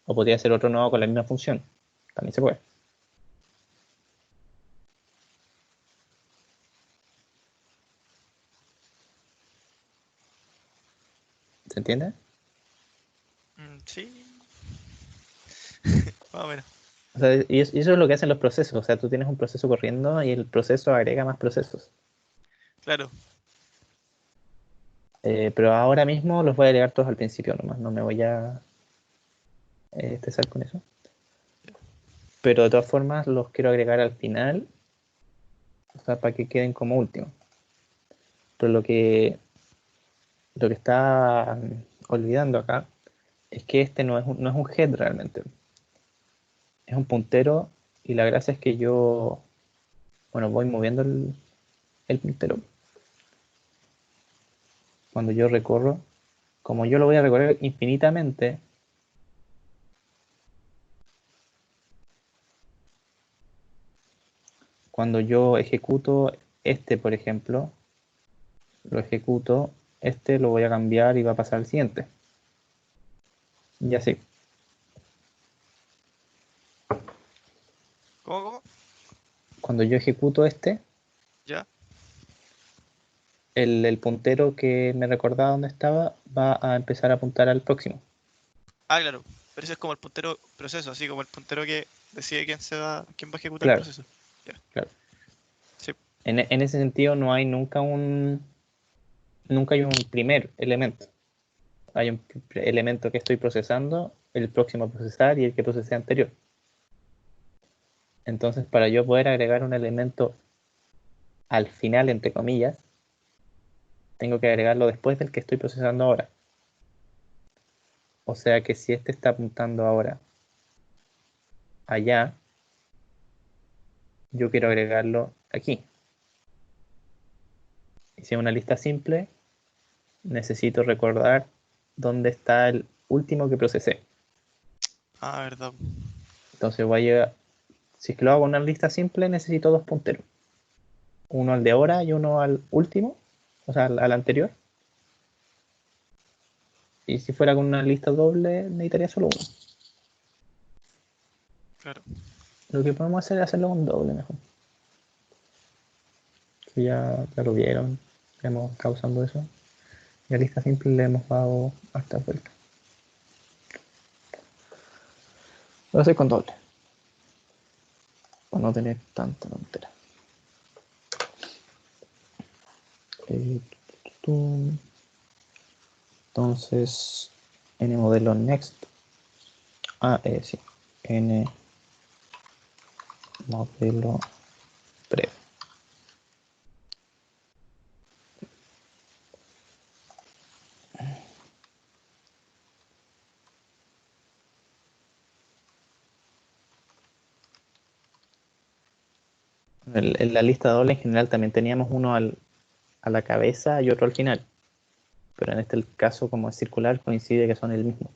O podría ser otro nodo con la misma función. También se puede. ¿Se entiende? Sí, más o menos. O sea, y eso es lo que hacen los procesos. O sea, tú tienes un proceso corriendo y el proceso agrega más procesos. Claro. Pero ahora mismo los voy a agregar todos al principio nomás. No me voy a estresar con eso. Pero de todas formas los quiero agregar al final. O sea, para que queden como último. Pero lo que está olvidando acá es que este no es un head realmente. Es un puntero y la gracia es que yo, bueno, voy moviendo el puntero. Cuando yo recorro, como yo lo voy a recorrer infinitamente, cuando yo ejecuto este, por ejemplo, lo ejecuto, este lo voy a cambiar y va a pasar al siguiente. Y así. ¿Cómo? Cuando yo ejecuto este, ¿Ya? el puntero que me recordaba dónde estaba va a empezar a apuntar al próximo. Ah, claro. Pero ese es como el puntero proceso, así como el puntero que decide quién va a ejecutar el Claro, proceso. Ya. claro. Sí. En ese sentido no hay nunca hay un primer elemento. Hay un elemento que estoy procesando, el próximo a procesar y el que procesé anterior. Entonces, para yo poder agregar un elemento al final, entre comillas, tengo que agregarlo después del que estoy procesando ahora. O sea que si este está apuntando ahora allá, yo quiero agregarlo aquí. Y si es una lista simple, necesito recordar dónde está el último que procesé. Ah, verdad. Entonces voy a llegar, si es que lo hago en una lista simple, necesito dos punteros. Uno al de ahora y uno al último, o sea, al anterior. Y si fuera con una lista doble, necesitaría solo uno. Claro. Lo que podemos hacer es hacerlo con doble mejor. Que ya lo vieron, hemos causando eso. Y a lista simple le hemos dado hasta vuelta. Lo voy a hacer con doble. Para no tener tanta tontera. Entonces, n modelo next. Sí. N modelo pre. En la lista doble en general también teníamos uno a la cabeza y otro al final. Pero en este caso, como es circular, coincide que son el mismo.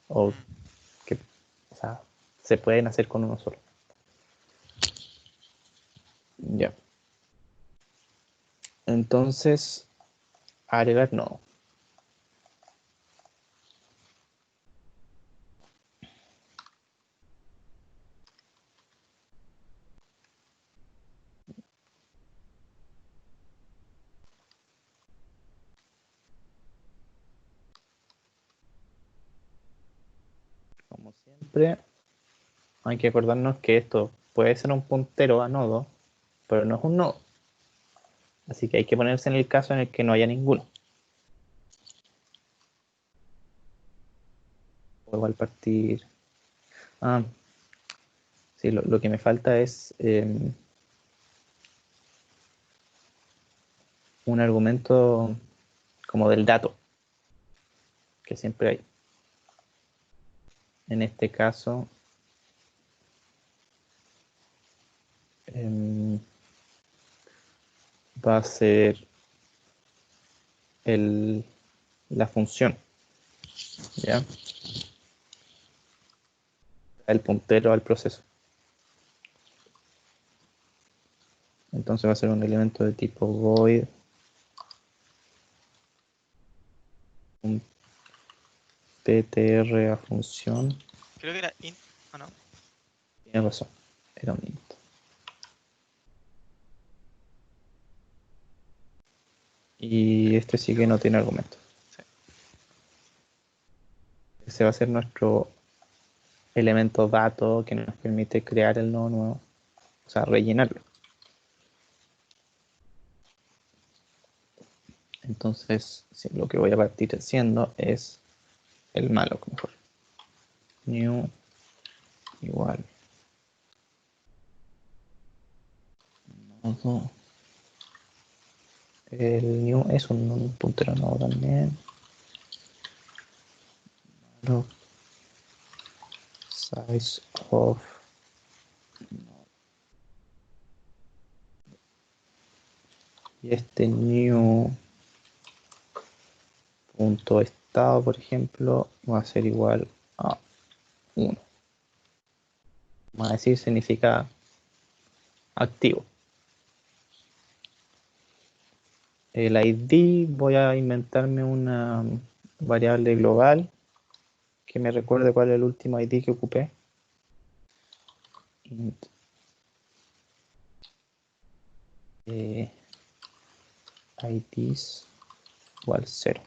O Mm. que, o sea, se pueden hacer con uno solo. Ya. Entonces, agregar no. Como siempre, hay que acordarnos que esto puede ser un puntero a nodo, pero no es un nodo. Así que hay que ponerse en el caso en el que no haya ninguno. O igual partir. Ah, sí, lo que me falta es un argumento como del dato, que siempre hay. En este caso, va a ser la función, ¿ya? El puntero al proceso. Entonces va a ser un elemento de tipo void un ptr a función. Creo que era int, ¿o no? Tiene razón, era un int. Y este sí que no tiene argumento. Sí. Ese va a ser nuestro elemento dato que nos permite crear el nodo nuevo, o sea, rellenarlo. Entonces, sí, lo que voy a partir haciendo es el malloc mejor. New igual nodo. El new es un puntero nodo también. Malloc size of y este new punto estado, por ejemplo, va a ser igual a 1. Vamos a decir significa activo. El ID voy a inventarme una variable global que me recuerde cuál es el último ID que ocupé. Int, IDs igual 0.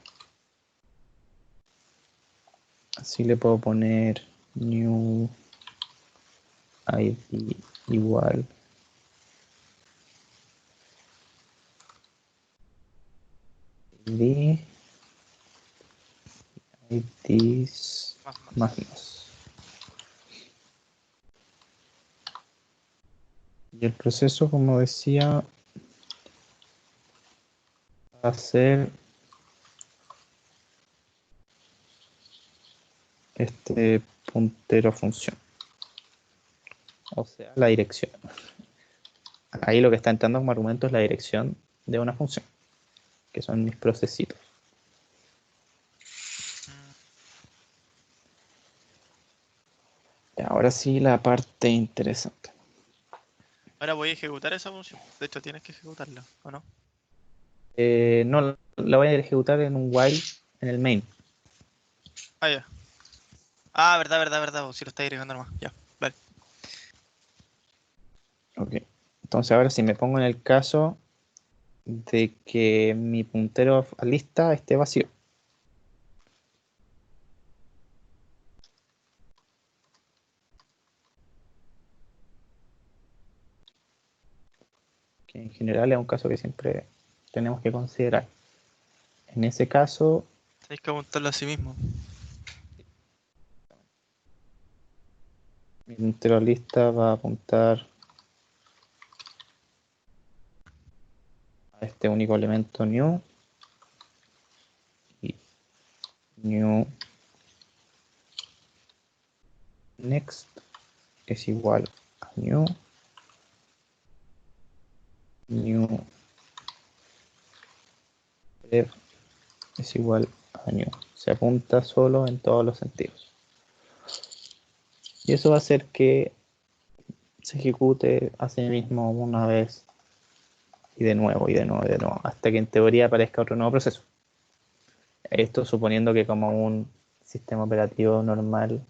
Así le puedo poner new ID igual ID IDs Más, más más. más. Y el proceso, como decía, va a ser este puntero función. O sea, la dirección. Ahí lo que está entrando como argumento es la dirección de una función, que son mis procesitos. Mm. Ahora sí la parte interesante. Ahora voy a ejecutar esa función. De hecho, tienes que ejecutarla, ¿o no? No, la voy a ejecutar en un while en el main. Ah, ya. Ah, verdad, verdad, verdad. Si lo está agregando nomás. Ya, vale. Ok. Entonces ahora si me pongo en el caso de que mi puntero a lista esté vacío. Que en general es un caso que siempre tenemos que considerar. En ese caso, Tenéis que apuntarlo a sí mismo. mi puntero a lista va a apuntar a este único elemento new y new next es igual a new ref es igual a new. Se apunta solo en todos los sentidos. Y eso va a hacer que se ejecute a sí mismo una vez y de nuevo y de nuevo y de nuevo, hasta que en teoría aparezca otro nuevo proceso. Esto suponiendo que como un sistema operativo normal,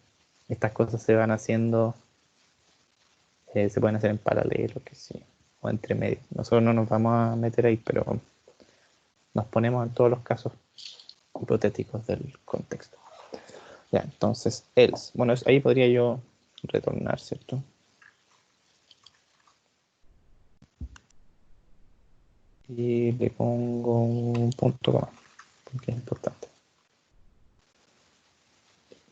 estas cosas se van haciendo, se pueden hacer en paralelo, que sí, o entre medio. Nosotros no nos vamos a meter ahí, pero nos ponemos en todos los casos hipotéticos del contexto. Ya, entonces, else. Bueno, ahí podría yo retornar, ¿cierto? Y le pongo un punto coma, porque es importante.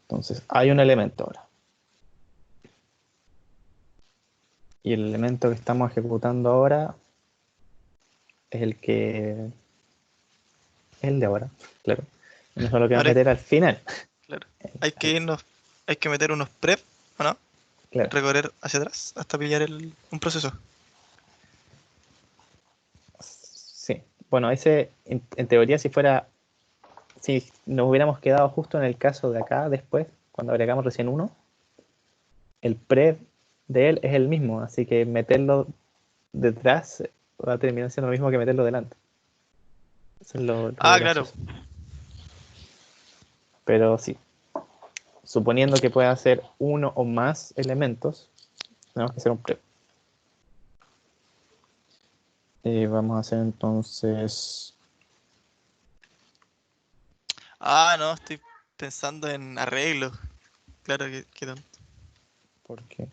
Entonces, hay un elemento ahora. Y el elemento que estamos ejecutando ahora es el de ahora, claro. Y no solo que va a Ahora, meter al final. claro. Hay que irnos, hay que meter unos prep, ¿o no? Claro. Recorrer hacia atrás hasta pillar un proceso. Sí. Bueno, ese, en teoría, si nos hubiéramos quedado justo en el caso de acá después, cuando agregamos recién uno, el pre de él es el mismo, así que meterlo detrás va a terminar siendo lo mismo que meterlo delante. Eso es lo Ah, claro. gracioso. Pero sí, suponiendo que pueda hacer uno o más elementos, tenemos que hacer un pre. Vamos a hacer entonces, Ah, no, estoy pensando en arreglos. Claro que tonto. porque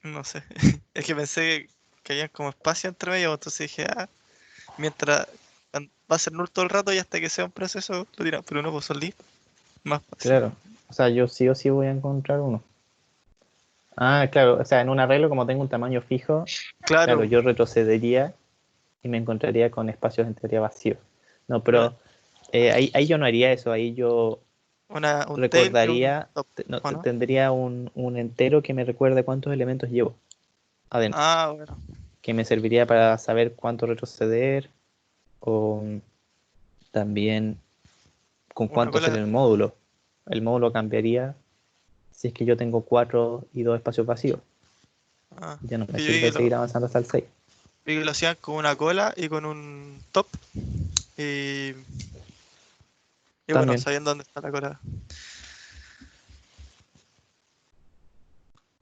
No sé. Es que pensé que había como espacio entre medio, entonces dije, ah, mientras va a ser null todo el rato y hasta que sea un proceso lo dirá, pero no, pues son listos. Más fácil. claro, o sea, yo sí o sí voy a encontrar uno. Ah, claro, o sea, en un arreglo como tengo un tamaño fijo, claro, Claro, yo retrocedería y me encontraría con espacios en teoría vacíos. No, una, pero ahí yo no haría eso, ahí yo un tail y un recordaría, top, no, ¿o no? tendría un entero que me recuerde cuántos elementos llevo adentro, Ah, bueno. que me serviría para saber cuánto retroceder o también con Una cuánto hacer cola. el módulo. El módulo cambiaría si es que yo tengo 4 y 2 espacios vacíos. Ah, Ya no me que yo sirve seguir avanzando hasta el 6. vi que lo hacían con una cola y con un top. Y, y bueno, También, sabiendo dónde está la cola.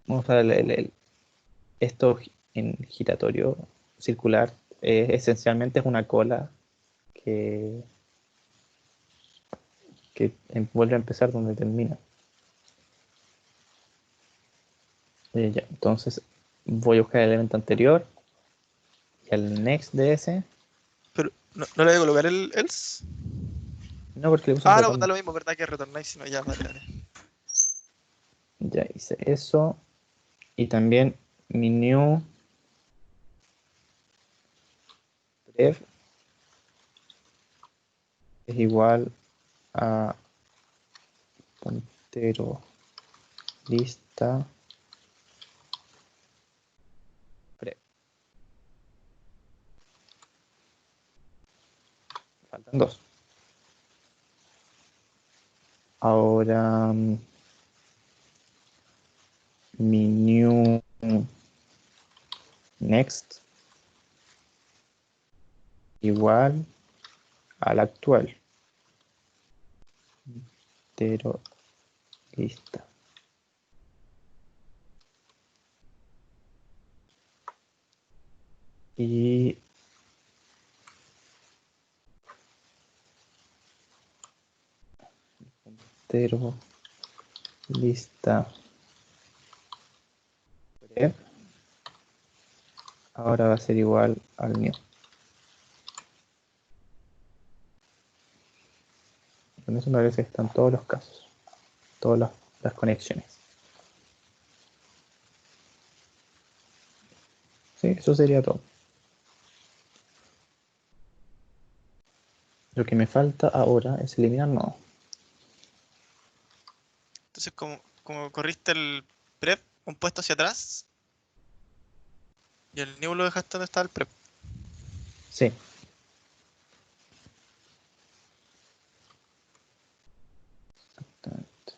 vamos a ver esto en giratorio circular, esencialmente es una cola que, vuelve a empezar donde termina. Ya, entonces voy a buscar el elemento anterior y al next de ese, Pero, ¿no le voy a colocar el else? no porque le puse un Ah, no, pues da retorno. lo mismo, ¿verdad? Que retornáis, sino ya, vale, vale. Ya hice eso y también mi new ref es igual a puntero lista pref. Faltan dos. Ahora mi new next igual al actual. Pero lista. Y pero lista. Ahora va a ser igual al mío. Con eso me parece que están todos los casos, todas las conexiones. Sí, eso sería todo. Lo que me falta ahora es eliminar nodos. Entonces, como corriste el prep un puesto hacia atrás y el new lo dejaste donde estaba el prep. Sí. Exactamente.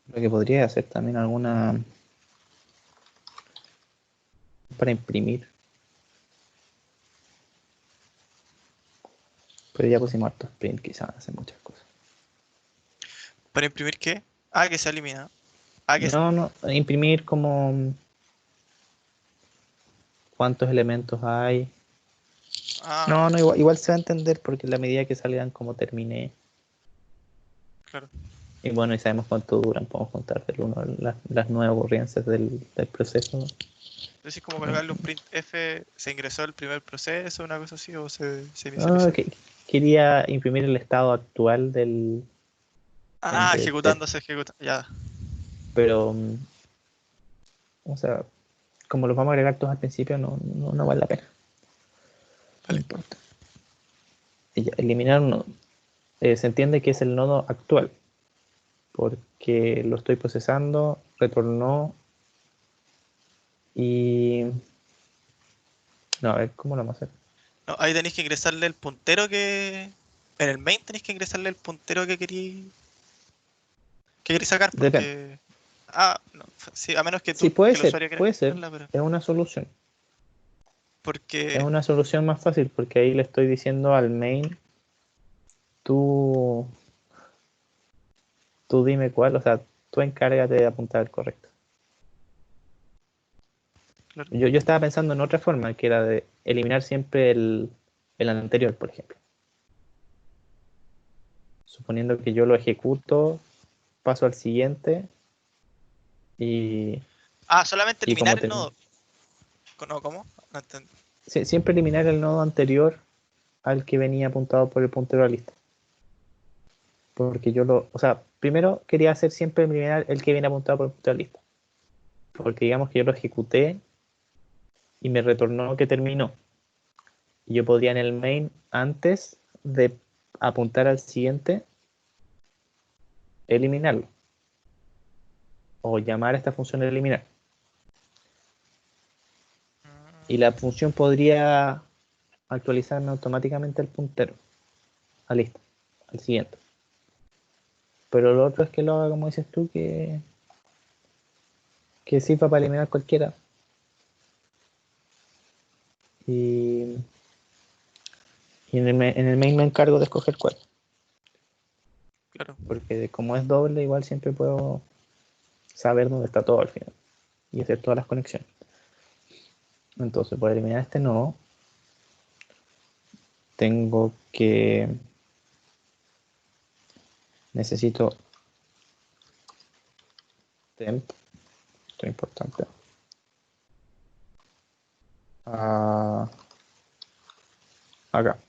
Lo que podría hacer también alguna para imprimir. Pero ya pusimos hartos print, quizás hacer muchas cosas. ¿Para imprimir qué? Ah, que se ha eliminado. Ah, que No, imprimir como cuántos elementos hay. Ah, No, igual se va a entender porque en la medida que salgan como terminé. claro. Y bueno, y sabemos cuánto duran, podemos contar del uno las nuevas ocurrencias del proceso. Entonces, como colocarle un print F, se ingresó el primer proceso, una cosa así, o se Ah, inicializó. quería imprimir el estado actual del, Ah, del test, ejecutándose, ejecuta. Ya, pero, o sea, como los vamos a agregar todos al principio, no vale la pena. No vale. importa. Y ya, eliminar un nodo. Se entiende que es el nodo actual, porque lo estoy procesando, retornó y... No, a ver, ¿cómo lo vamos a hacer? No, ahí tenéis que ingresarle el puntero que. En el main tenéis que ingresarle el puntero que queréis sacar, Depende. porque. Ah, no, sí, a menos que Sí, tú, que el usuario quiera puede ser. ejecutarla, pero. Es una solución. Es Porque. una solución más fácil porque ahí le estoy diciendo al main, tú, tú dime cuál, o sea, tú encárgate de apuntar el correcto. Claro. Yo estaba pensando en otra forma, que era de eliminar siempre el anterior, por ejemplo. Suponiendo que yo lo ejecuto, paso al siguiente y, Ah, solamente y como eliminar el termino. nodo. No, ¿cómo? No entendí. Siempre eliminar el nodo anterior al que venía apuntado por el puntero de la lista. Porque o sea, primero quería hacer siempre eliminar el que viene apuntado por el puntero de la lista. Porque digamos que yo lo ejecuté y me retornó que terminó. Y yo podría en el main, antes de apuntar al siguiente, eliminarlo. O llamar a esta función eliminar. Y la función podría actualizarme automáticamente el puntero a lista, al siguiente. Pero lo otro es que lo haga como dices tú, que sirva para eliminar cualquiera. Y, y en el main me encargo de escoger cuál. Claro. Porque como es doble, igual siempre puedo saber dónde está todo al final. Y hacer todas las conexiones. Entonces, para eliminar este nodo, tengo que... Necesito temp, esto es importante. Ah, acá.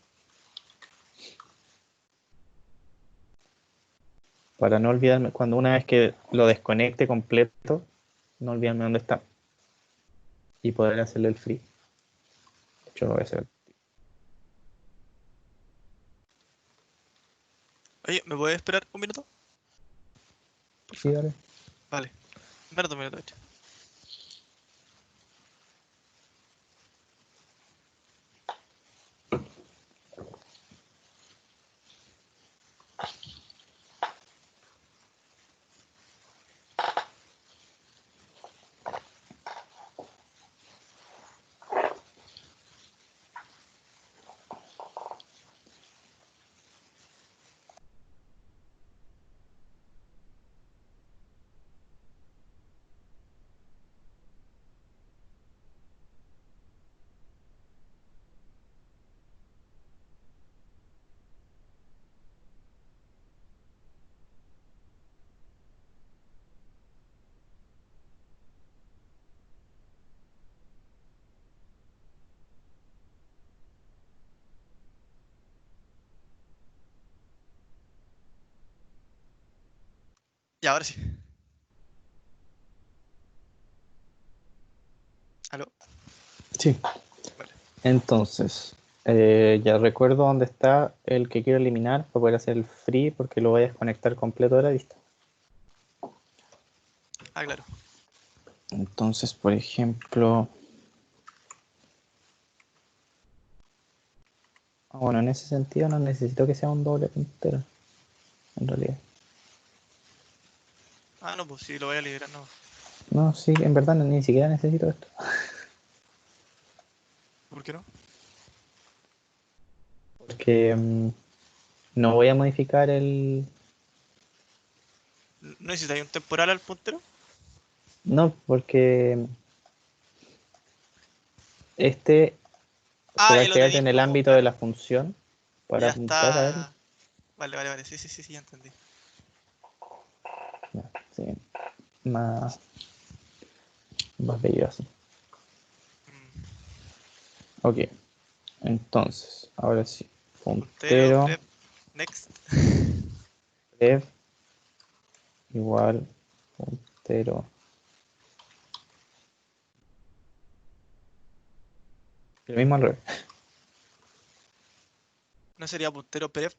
Para no olvidarme, cuando una vez que lo desconecte completo, no olvidarme dónde está. Y poder hacerle el free. De hecho, lo voy a hacer. Oye, ¿me puedes esperar un minuto? Sí, Porfa. dale. Vale. Espérate un minuto, de hecho. Y ahora sí. ¿Aló? Sí. Vale. Entonces, ya recuerdo dónde está el que quiero eliminar para poder hacer el free porque lo voy a desconectar completo de la lista. Ah, claro. Entonces, por ejemplo, bueno, en ese sentido no necesito que sea un doble puntero, en realidad. Ah, no, pues sí, lo voy a liberar, no. No, sí, en verdad ni siquiera necesito esto. ¿Por qué no? Porque no voy a modificar el... ¿No necesitáis un temporal al puntero? No, porque este se Ah, va a ya lo crear tenéis en el como, ámbito de claro. la función para Ya apuntar a él. está. Vale, vale, vale. Sí, sí, sí, sí, ya entendí. Ya, sí, más, más bello así. Mm, Ok, entonces, ahora sí. puntero, Puntero, prep, next. pref, igual, puntero. El mismo al revés. No sería puntero, prep,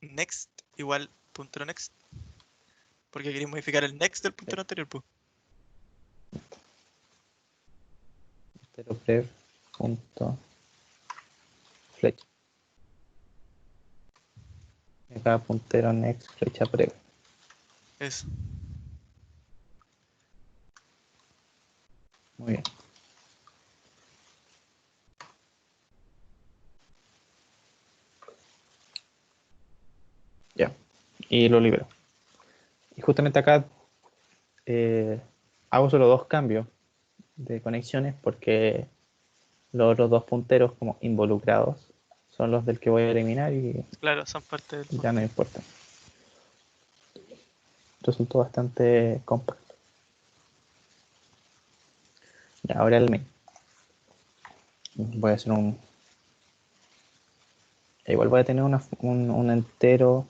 next igual puntero next. Porque queréis modificar el next del puntero anterior, pues. Puntero, pref, punto, flecha. Y acá puntero, next, flecha, pref. Eso. Muy bien. Ya. Y lo libero. Y justamente acá hago solo dos cambios de conexiones porque los otros dos punteros como involucrados son los del que voy a eliminar y Claro, son parte del ya no puntero. importa. Resultó bastante compacto. Ya, ahora el main. Voy a hacer un... Igual voy a tener un entero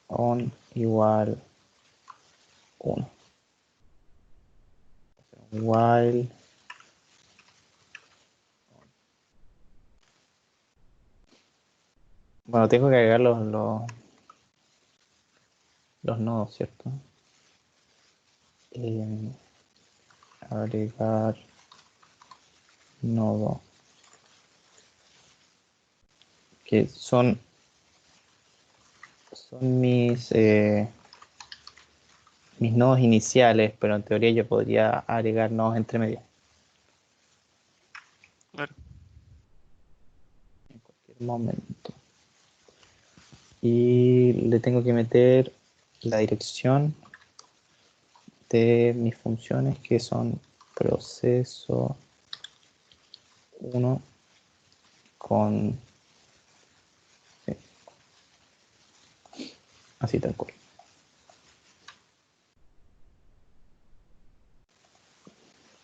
on igual 1. While bueno, tengo que agregar los nodos, ¿cierto? Eh, agregar nodo que son mis nodos iniciales, pero en teoría yo podría agregar nodos entre medias Claro. en cualquier momento. Y le tengo que meter la dirección de mis funciones que son proceso 1 con... sí, así tal cual.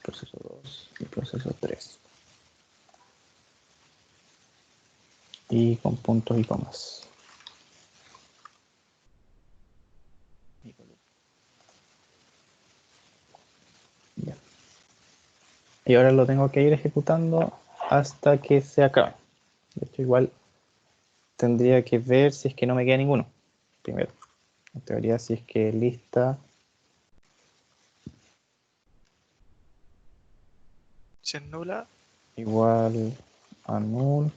Proceso 2 y proceso 3. Y con puntos y comas. Ya. Y ahora lo tengo que ir ejecutando hasta que se acabe. De hecho, igual tendría que ver si es que no me queda ninguno. Primero. En teoría, si es que lista Si es nula, igual a null,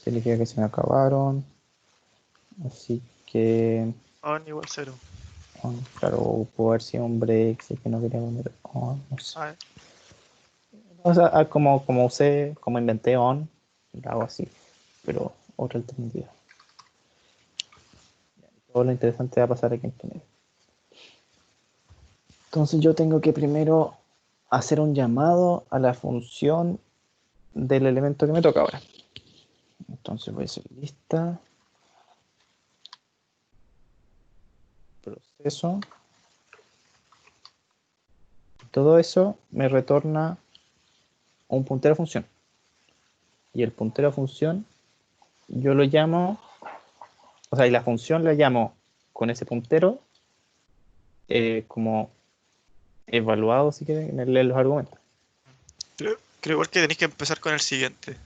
significa que se me acabaron. Así que, on igual 0. claro, puedo ver si un break, si es que no quería poner on, no sé. A ver, O sea, como usé, como inventé on, lo hago así, pero otra alternativa. Todo lo interesante va a pasar aquí en tu medio. Entonces yo tengo que primero hacer un llamado a la función del elemento que me toca ahora. Entonces voy a hacer lista, proceso. Todo eso me retorna un puntero a función. Y el puntero a función yo lo llamo, o sea, y la función la llamo con ese puntero como evaluado, si quieren, leer los argumentos. Creo igual que tenéis que empezar con el siguiente,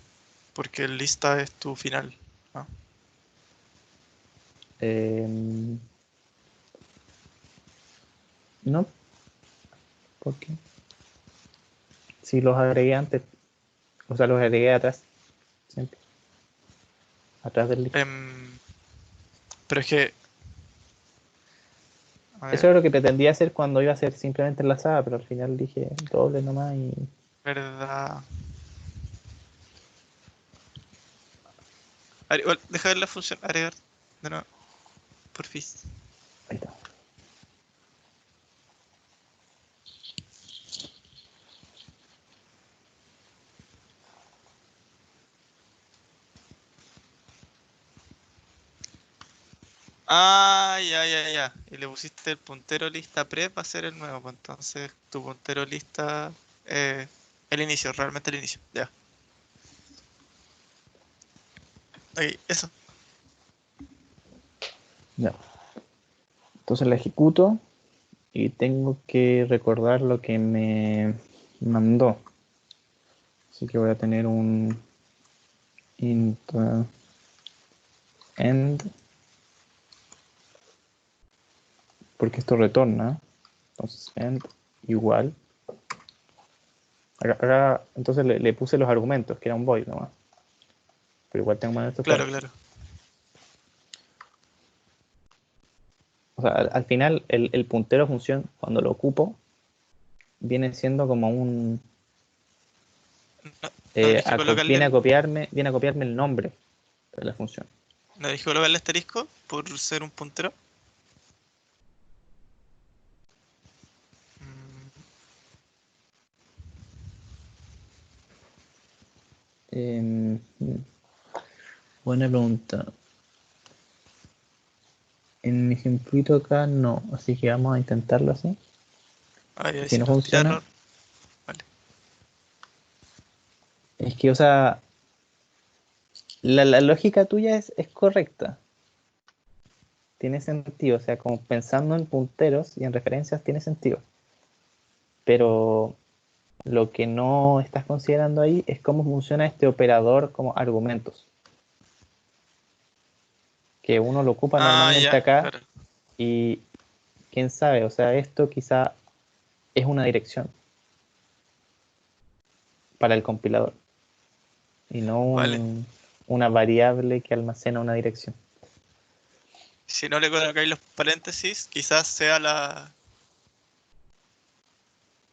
porque el lista es tu final, ¿no? No, ¿por qué? Si los agregué antes, o sea, los agregué atrás, siempre. Atrás del lista. Pero es que... A ver, Eso era lo que pretendía hacer cuando iba a ser simplemente enlazada, pero al final dije doble nomás y... verdad. A ver, igual, deja ver la función agregar de nuevo, porfis. Ahí está. Ah, ya. Y le pusiste el puntero lista pre para hacer el nuevo, pues entonces tu puntero lista, el inicio, realmente el inicio, ya. Ok, eso. Ya. Entonces la ejecuto y tengo que recordar lo que me mandó. Así que voy a tener un int end, porque esto retorna. Entonces end igual. Entonces le puse los argumentos, que era un void nomás. Pero igual tengo que mandar esto fuera. Claro. O sea, al final el puntero función, cuando lo ocupo, viene siendo como un... No tenés que colocarle viene a copiarme el nombre de la función. no tenés que colocarle asterisco por ser un puntero. Mm, Em, buena pregunta. En mi ejemplito acá no, así que vamos a intentarlo así. a ver Si si no nos tira funciona, error. Vale. es que, o sea, la lógica tuya es correcta. Tiene sentido, o sea, como pensando en punteros y en referencias tiene sentido. Pero lo que no estás considerando ahí es cómo funciona este operador como argumentos. Que uno lo ocupa Ah, normalmente ya, acá claro. y quién sabe, o sea, esto quizá es una dirección para el compilador y no Vale. una variable que almacena una dirección. Si no le colocáis los paréntesis, quizás sea la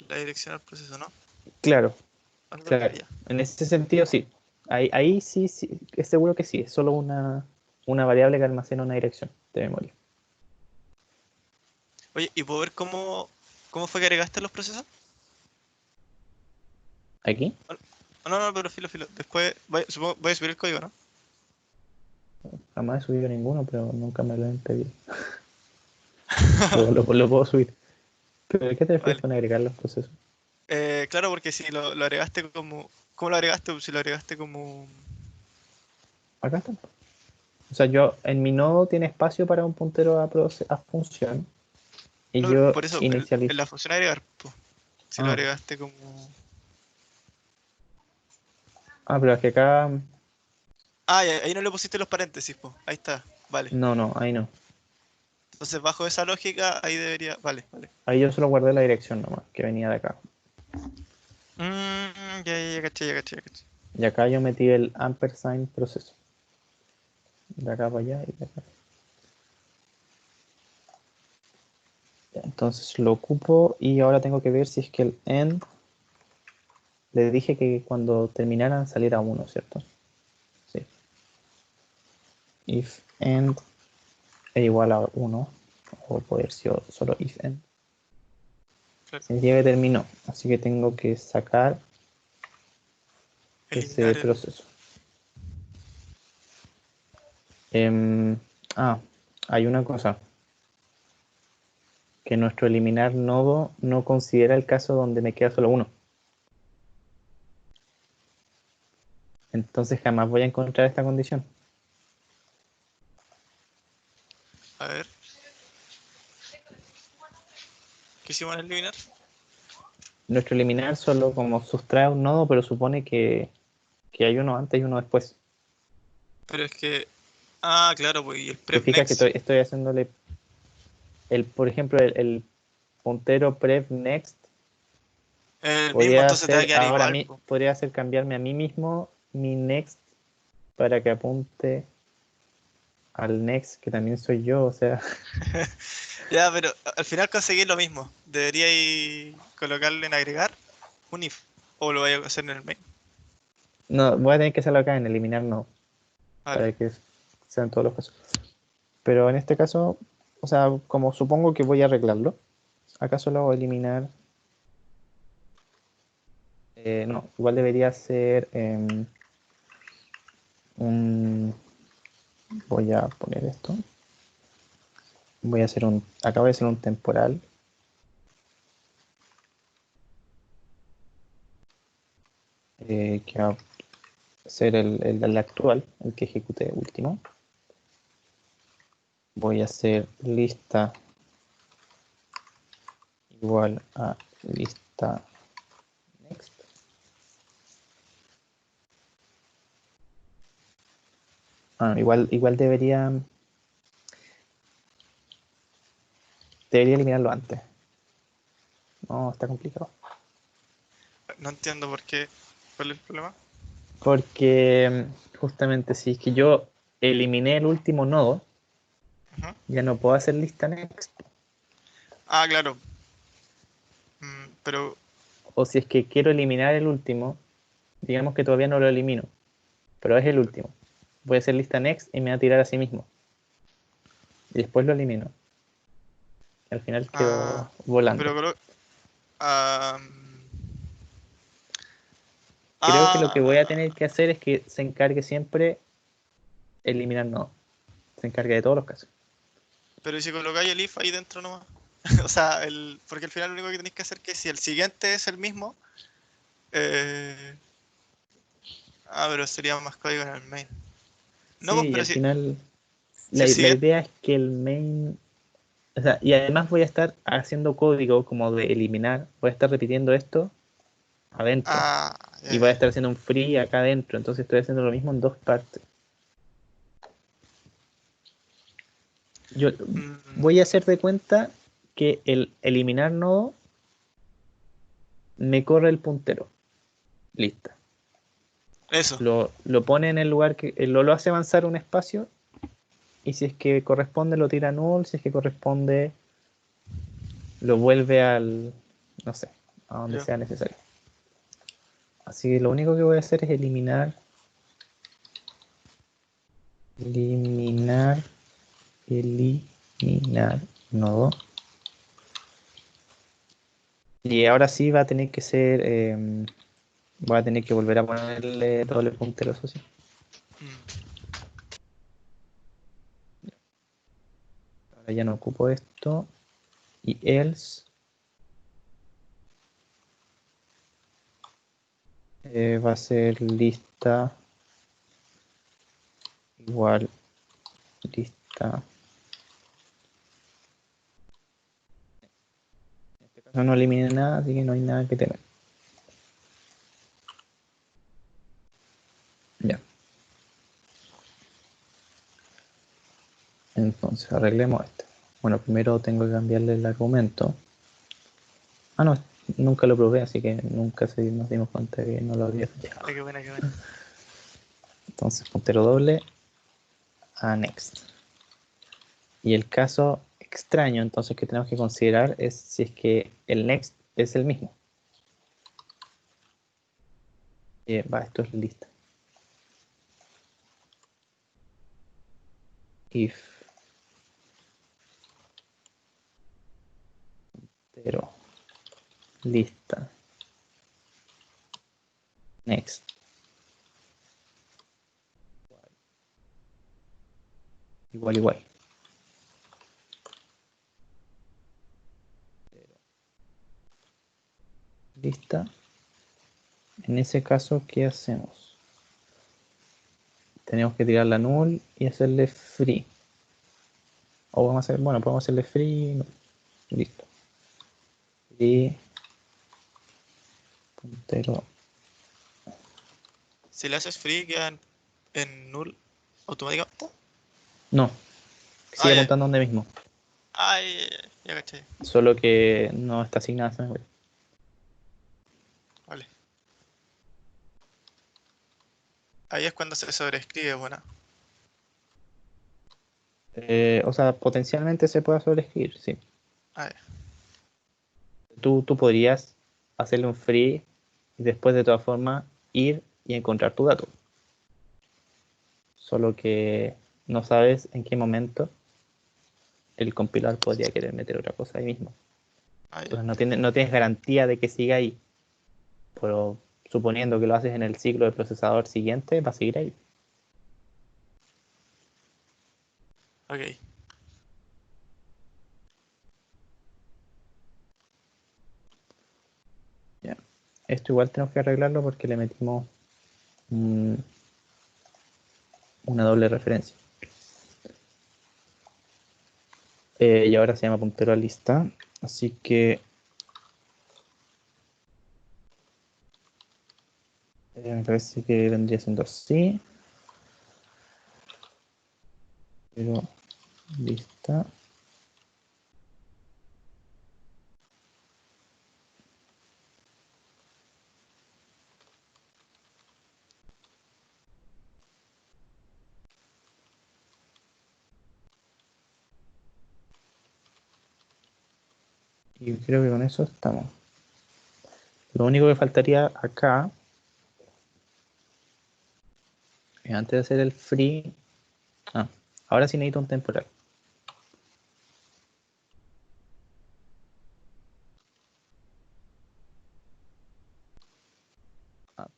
dirección al proceso, ¿no? Claro, Algo claro. ya. En ese sentido sí. Ahí sí, sí, es seguro que sí. Es solo una variable que almacena una dirección de memoria. Oye, ¿y puedo ver cómo fue que agregaste los procesos? Aquí No, pero filo. Después, supongo, voy a subir el código, ¿no? jamás he subido ninguno, pero nunca me lo han pedido. Lo puedo subir. ¿Pero qué te refieres Vale. con agregar los procesos? Claro, porque si lo agregaste como... ¿Cómo lo agregaste? Si lo agregaste como... Acá está. O sea, yo en mi nodo tiene espacio para un puntero a función y No, yo por eso, en inicializo. la función agregar, po. Si lo Ah, agregaste como... pero es que acá Ah, ya, ahí no le pusiste los paréntesis, po. Ahí está, vale. no, ahí no. Entonces, bajo esa lógica, ahí debería... Vale. Ahí yo solo guardé la dirección nomás, que venía de acá. Ya caché. Y acá yo metí el ampersand proceso. De acá para allá y de acá. Ya, entonces lo ocupo y ahora tengo que ver si es que el end le dije que cuando terminaran saliera 1, ¿cierto? Sí. If end es igual a 1, o poder ser solo if end, Claro. significa que terminó. Así que tengo que sacar ese Eliminar el... proceso. Em, ah, hay una cosa, que nuestro eliminar nodo no considera el caso donde me queda solo 1. Entonces jamás voy a encontrar esta condición. A ver. ¿Qué hicimos en eliminar? Nuestro eliminar solo como sustrae un nodo, pero supone que hay uno antes y uno después. Pero es que... Ah, claro, pues y el ¿Te prep fijas que next. estoy haciéndole, por ejemplo, el puntero pref next? El mismo Podría entonces te va a hacer quedar ahora igual, pues. podría hacer cambiarme a mí mismo mi next para que apunte al next, que también soy yo, o sea, Ya, pero al final conseguí lo mismo. Deberíais colocarle en agregar un if. O lo vaya a hacer en el main. no, voy a tener que hacerlo acá en eliminar no, Vale. para que sean todos los casos. Pero en este caso, o sea, como supongo que voy a arreglarlo, acá solo voy a eliminar, no, igual debería ser un, voy a poner esto, acá voy a hacer un temporal, que va a ser el actual, el que ejecute último. Voy a hacer lista igual a lista next. Igual debería eliminarlo antes. No, está complicado. No entiendo por qué. ¿Cuál es el problema? Porque justamente si es que yo eliminé el último nodo, Ujú. ya no puedo hacer lista next. Ah, claro. Pero... O si es que quiero eliminar el último, digamos que todavía no lo elimino, pero es el último. Voy a hacer lista next y me va a tirar a sí mismo. Y después lo elimino. Y al final Ah, quedo volando. pero ah, Creo que lo que voy a ah, tener que hacer es que se encargue siempre eliminar nodos. Se encargue de todos los casos. pero ¿y si colocáis el if ahí dentro nomás? O sea, porque al final lo único que tenéis que hacer es que si el siguiente es el mismo, eh, pero sería más código en el main. No, Sí, pues, y pero al si, final si el la siguiente... idea es que el main, o sea, y además voy a estar haciendo código como de eliminar, voy a estar repitiendo esto adentro Ah, ya, y voy a ya. estar haciendo un free acá adentro, entonces estoy haciendo lo mismo en dos partes. Yo voy a Mm, hacer de cuenta que el eliminar nodo me corre el puntero. Lista. eso. Lo pone en el lugar que lo hace avanzar un espacio y si es que corresponde lo tira null, si es que corresponde lo vuelve al, no sé, a donde Ya. sea necesario. Así que lo único que voy a hacer es eliminar, eliminar nodo. Y ahora sí va a tener que ser, voy a tener que volver a ponerle doble puntero, eso sí. Mm, Ahora ya no ocupo esto. Y else va a ser lista igual lista. En este caso no elimine nada, así que no hay nada que temer. Ya. Entonces arreglemos esto. Bueno, primero tengo que cambiarle el argumento. Ah, no, nunca lo probé, así que nunca nos dimos cuenta que no lo había fallado. qué buena, qué buena. Entonces, puntero doble a next. Y el caso extraño, entonces, que tenemos que considerar es si es que el next es el mismo. Esto es lista. If, pero, lista, next. Igual, igual. Lista. En ese caso, ¿qué hacemos? Tenemos que tirar la null y hacerle free. O vamos a hacer, bueno, podemos hacerle free. No. Listo. free puntero. Si le haces free, queda en null automáticamente. No, Ah, sigue ya. apuntando donde mismo. Ay, ya caché. Solo que no está asignada esa memoria. Vale. Ahí es cuando se sobreescribe, bueno. O sea, potencialmente se puede sobreescribir, sí. Ah, ya. Tú podrías hacerle un free y después de todas formas ir y encontrar tu dato. Solo que no sabes en qué momento el compilador podría querer meter otra cosa ahí mismo. Ah, ya. Entonces no tienes garantía de que siga ahí. Pero suponiendo que lo haces en el ciclo de procesador siguiente, va a seguir ahí. Ok. Ya. Esto igual tenemos que arreglarlo porque le metimos una doble referencia. Y ahora se llama puntero a lista. Así que me parece que vendría siendo así. Pero lista. Y creo que con eso estamos. Lo único que faltaría acá, antes de hacer el free. Ah, ahora sí necesito un temporal.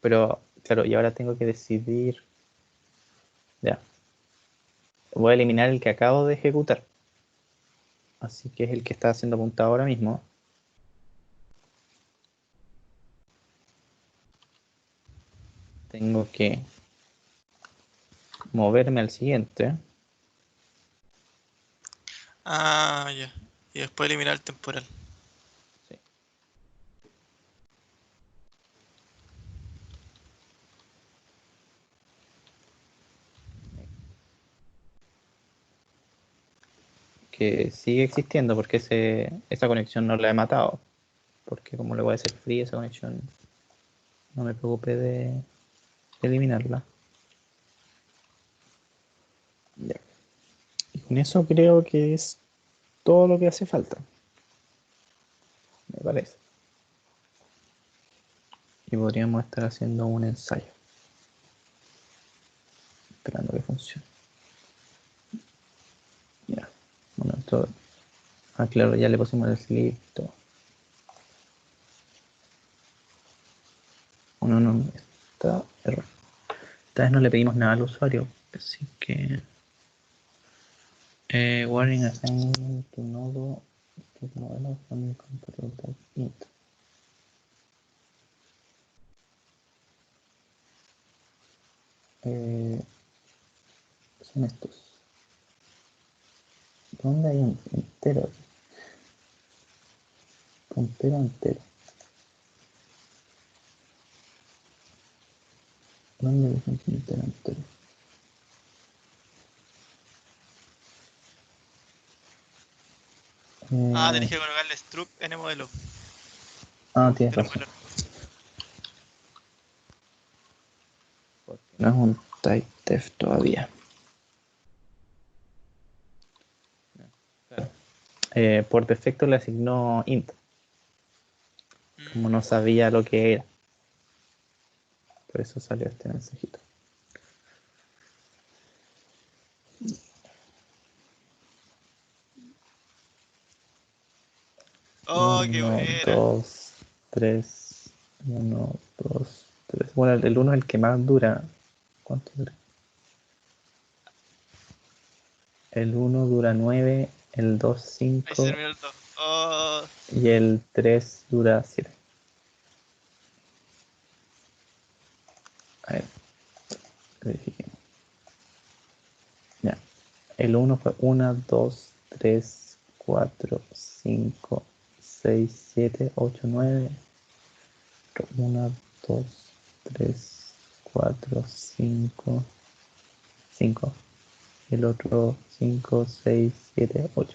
Pero, claro, y ahora tengo que decidir. Ya. Voy a eliminar el que acabo de ejecutar. Así que es el que está siendo apuntado ahora mismo. Tengo que moverme al siguiente. Ah, ya. Y después eliminar el temporal. Sí. Que sigue existiendo porque esa conexión no la he matado. Porque como le voy a hacer free esa conexión, no me preocupé de eliminarla. Ya. Y con eso creo que es todo lo que hace falta. Me parece. Y podríamos estar haciendo un ensayo. Esperando que funcione. Ya. Bueno, esto. Ah, claro, ya le pusimos el sleep. Todo. No, no, está error. Esta vez no le pedimos nada al usuario. Así que. Warning assignment to nodo. To modelo from computer int. Son estos. ¿Dónde hay un entero? Puntero entero. ¿Dónde hay un puntero entero? Ah, tenés Eh, que colocarle struct n modelo. Tienes De razón. modelo. Porque no es un type def todavía. Claro. Por defecto le asignó int. Como no sabía lo que era. Por eso salió este mensajito. Oh, qué 1, buena. 2, 3. 1, 2, 3. Bueno, el 1 es el que más dura. ¿Cuánto dura? El 1 dura 9, el 2 Ahí se 5 terminó el 2. Oh, y el 3 dura 7. A ver, verifiquemos. Ya. El 1 fue 1, 2, 3, 4, 5, 6, 7, 8, 9. 1, 2, 3, 4, 5. 5. El otro 5, 6, 7, 8.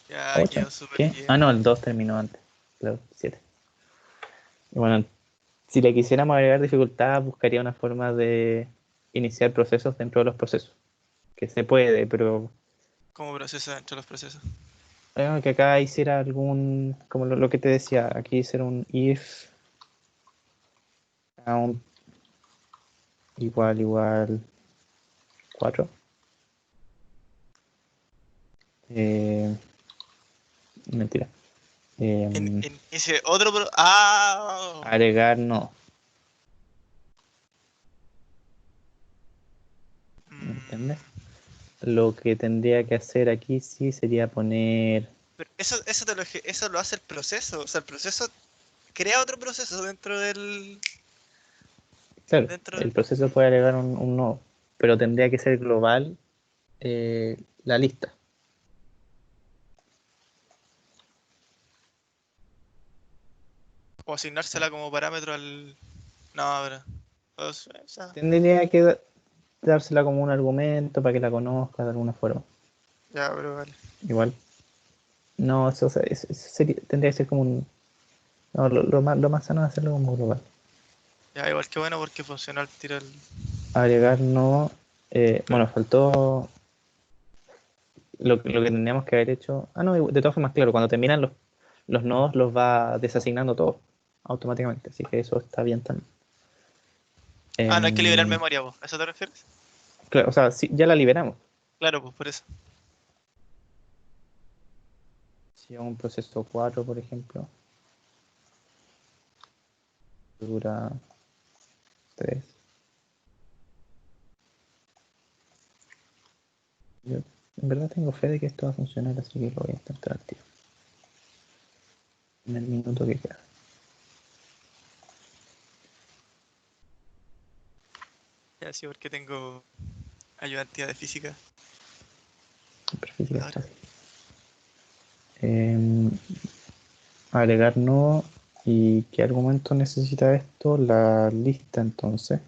Ya 8. quedó súper ¿Qué? bien. Ah, no, el 2 terminó antes. Claro, 7. Y bueno, si le quisiéramos agregar dificultad, buscaría una forma de iniciar procesos dentro de los procesos. Que se puede, pero ¿Cómo procesa dentro de los procesos? que acá hiciera algún, como lo que te decía, aquí hiciera un if count igual 4. Mentira. Ese otro. ¡Ah! Agregar no. ¿Me entiendes? Mm, Lo que tendría que hacer aquí sí sería poner. pero eso lo hace el proceso. O sea, el proceso crea otro proceso dentro del. Claro, Dentro el del. proceso puede agregar un nodo, pero tendría que ser global la lista. O asignársela como parámetro al. No, pero. O sea, Tendría que dársela como un argumento para que la conozca de alguna forma. ya, pero vale. Igual. No, eso, o sea, tendría que ser como un. No, lo más sano es hacerlo como global. Ya, igual que bueno porque funcionó al tiro el. Agregar no. Pero, Bueno, faltó lo que tendríamos que haber hecho. Ah, no, de todas formas, claro, cuando terminan los nodos los va desasignando todos automáticamente. Así que eso está bien también. no hay que liberar Em, memoria, vos. ¿A eso te refieres? claro, o sea, sí, ya la liberamos. Claro, pues por eso. Si hago un proceso 4 por ejemplo, dura 3. Yo en verdad tengo fe de que esto va a funcionar, así que lo voy a intentar activo en el minuto que queda. Ya, sí, porque tengo ayudantía de física. Pero física es Ahora. fácil. Em, Agregar no. ¿Y qué argumento necesita esto? La lista entonces.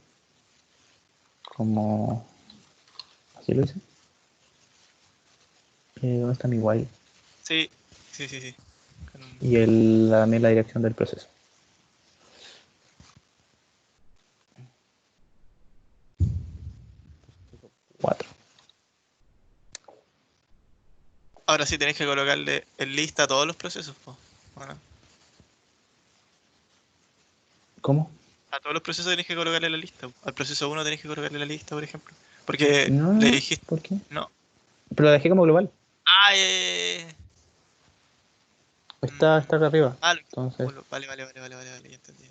Como. Así lo hice. ¿Dónde está mi while? Sí, sí, sí, sí. Con un- Y también la dirección del proceso. 4. Ahora sí tenéis que colocarle en lista a todos los procesos, po. Bueno, ¿Cómo? a todos los procesos tenéis que colocarle la lista. Al proceso uno tenéis que colocarle la lista, por ejemplo. Porque No, le no, no. dijiste. ¿Por qué? No. Pero la dejé como global. Ah, Está acá arriba. ah, Entonces, vale, vale, vale, vale, vale, vale, ya entendí.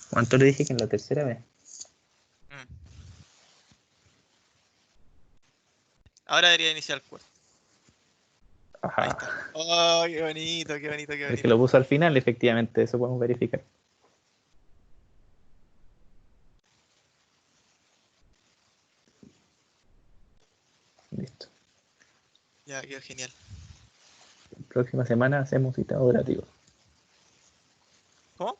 ¿cuánto le dije que en la tercera vez? Mm. Ahora debería iniciar el cuarto. Ahí Ajá. está. Oh, qué bonito, qué bonito, qué El que bonito. lo puso al final, efectivamente, eso podemos verificar. Listo. Ya, quedó genial. Próxima semana hacemos sistema operativo. ¿Cómo?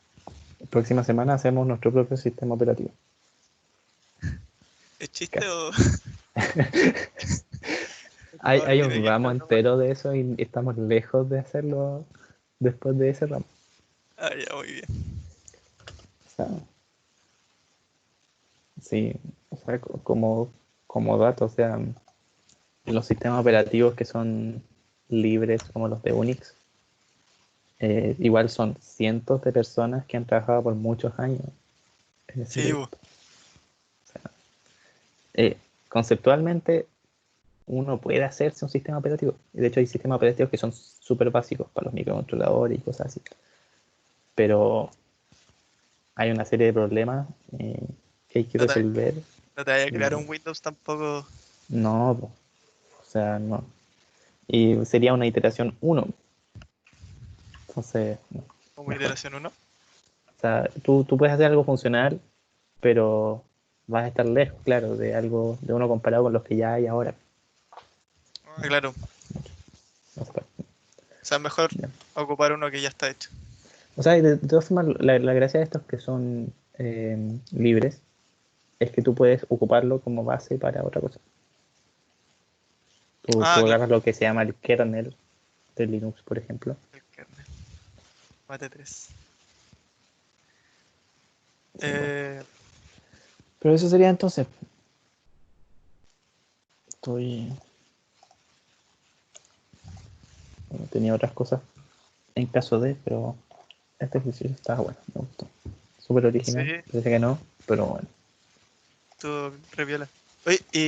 Próxima semana hacemos nuestro propio sistema operativo. ¿Es chiste Casi. o.? Hay, No, hay porque de un aquí hasta ramo el nomás. entero de eso y estamos lejos de hacerlo después de ese ramo. Ah, ya, muy bien. O sea, sí, o sea, como dato, o sea, los sistemas operativos que son libres, como los de Unix, igual son cientos de personas que han trabajado por muchos años en ese Sí, bu. proyecto. Eh, Conceptualmente, uno puede hacerse un sistema operativo. De hecho, hay sistemas operativos que son súper básicos para los microcontroladores y cosas así. Pero hay una serie de problemas que hay que No te, resolver. no te vayas a crear Y un Windows tampoco no, po, o sea, no. Y sería una iteración uno. Entonces, no, como mejor. iteración uno. O sea, tú puedes hacer algo funcional, pero vas a estar lejos, claro, de algo, de uno comparado con los que ya hay ahora. Claro. No se puede. O sea, es mejor Ya. ocupar uno que ya está hecho. O sea, de todas formas, la gracia de estos que son libres es que tú puedes ocuparlo como base para otra cosa. Tú Ah, claro. agarras lo que se llama el kernel de Linux, por ejemplo. El kernel. Mate 3. Sí, bueno. Pero eso sería entonces. Estoy. Bueno, tenía otras cosas en caso de, pero este ejercicio estaba bueno, me gustó. Súper original, Sí, parece que no, pero bueno. tú reviola. Oye, y